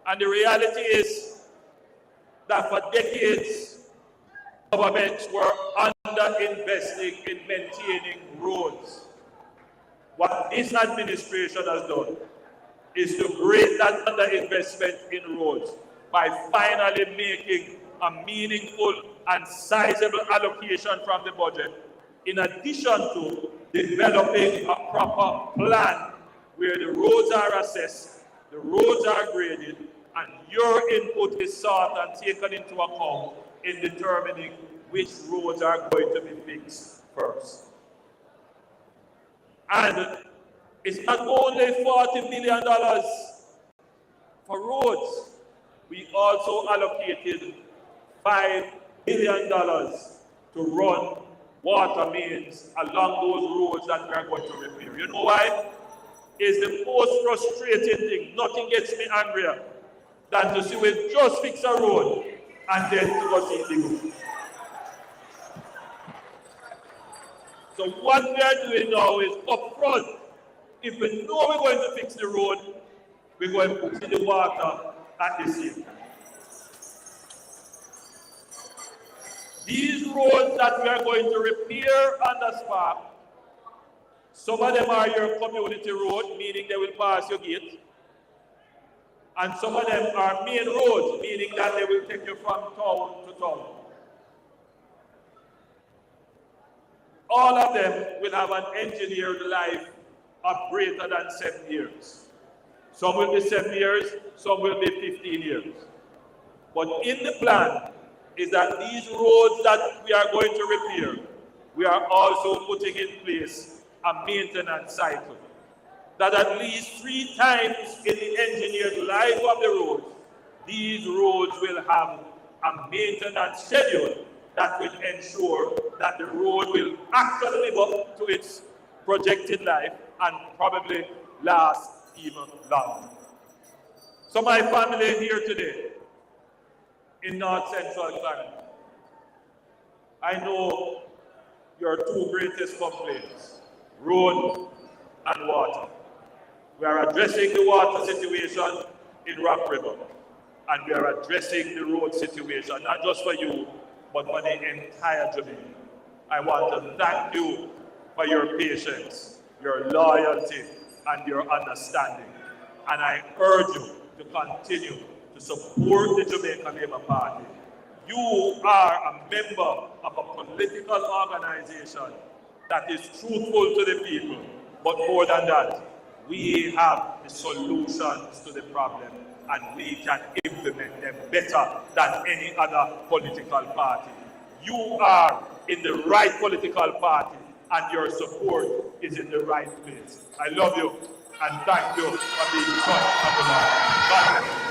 And the reality is that for decades, governments were underinvesting in maintaining roads. What this administration has done is to break that underinvestment in roads by finally making a meaningful and sizable allocation from the budget, in addition to developing a proper plan where the roads are assessed, the roads are graded, and your input is sought and taken into account in determining which roads are going to be fixed first. And it's not only $40 million for roads. We also allocated $5 billion to run water mains along those roads that we are going to repair. You know why? It's the most frustrating thing. Nothing gets me angrier than to see we just fix a road and then to go see the road. So what we are doing now is up front. If we know we're going to fix the road, we're going to put in the water at the same time. These roads that we are going to repair on the spot, some of them are your community road, meaning they will pass your gate. And some of them are main roads, meaning that they will take you from town to town. All of them will have an engineered life of greater than 7 years. Some will be 7 years, some will be 15 years. But in the plan is that these roads that we are going to repair, we are also putting in place a maintenance cycle. That at least 3 times in the engineered life of the roads, these roads will have a maintenance schedule that will ensure that the road will actually live up to its projected life and probably last even longer. So my family here today in North Central Clarendon, I know your 2 greatest complaints, road and water. We are addressing the water situation in Rock River, and we are addressing the road situation, not just for you, but for the entire Jamaica. I want to thank you for your patience, your loyalty, and your understanding. And I urge you to continue to support the Jamaica Labour Party. You are a member of a political organization that is truthful to the people, but more than that, we have the solutions to the problem, and we can implement them better than any other political party. You are in the right political party, and your support is in the right place. I love you, and thank you for being such a God bless.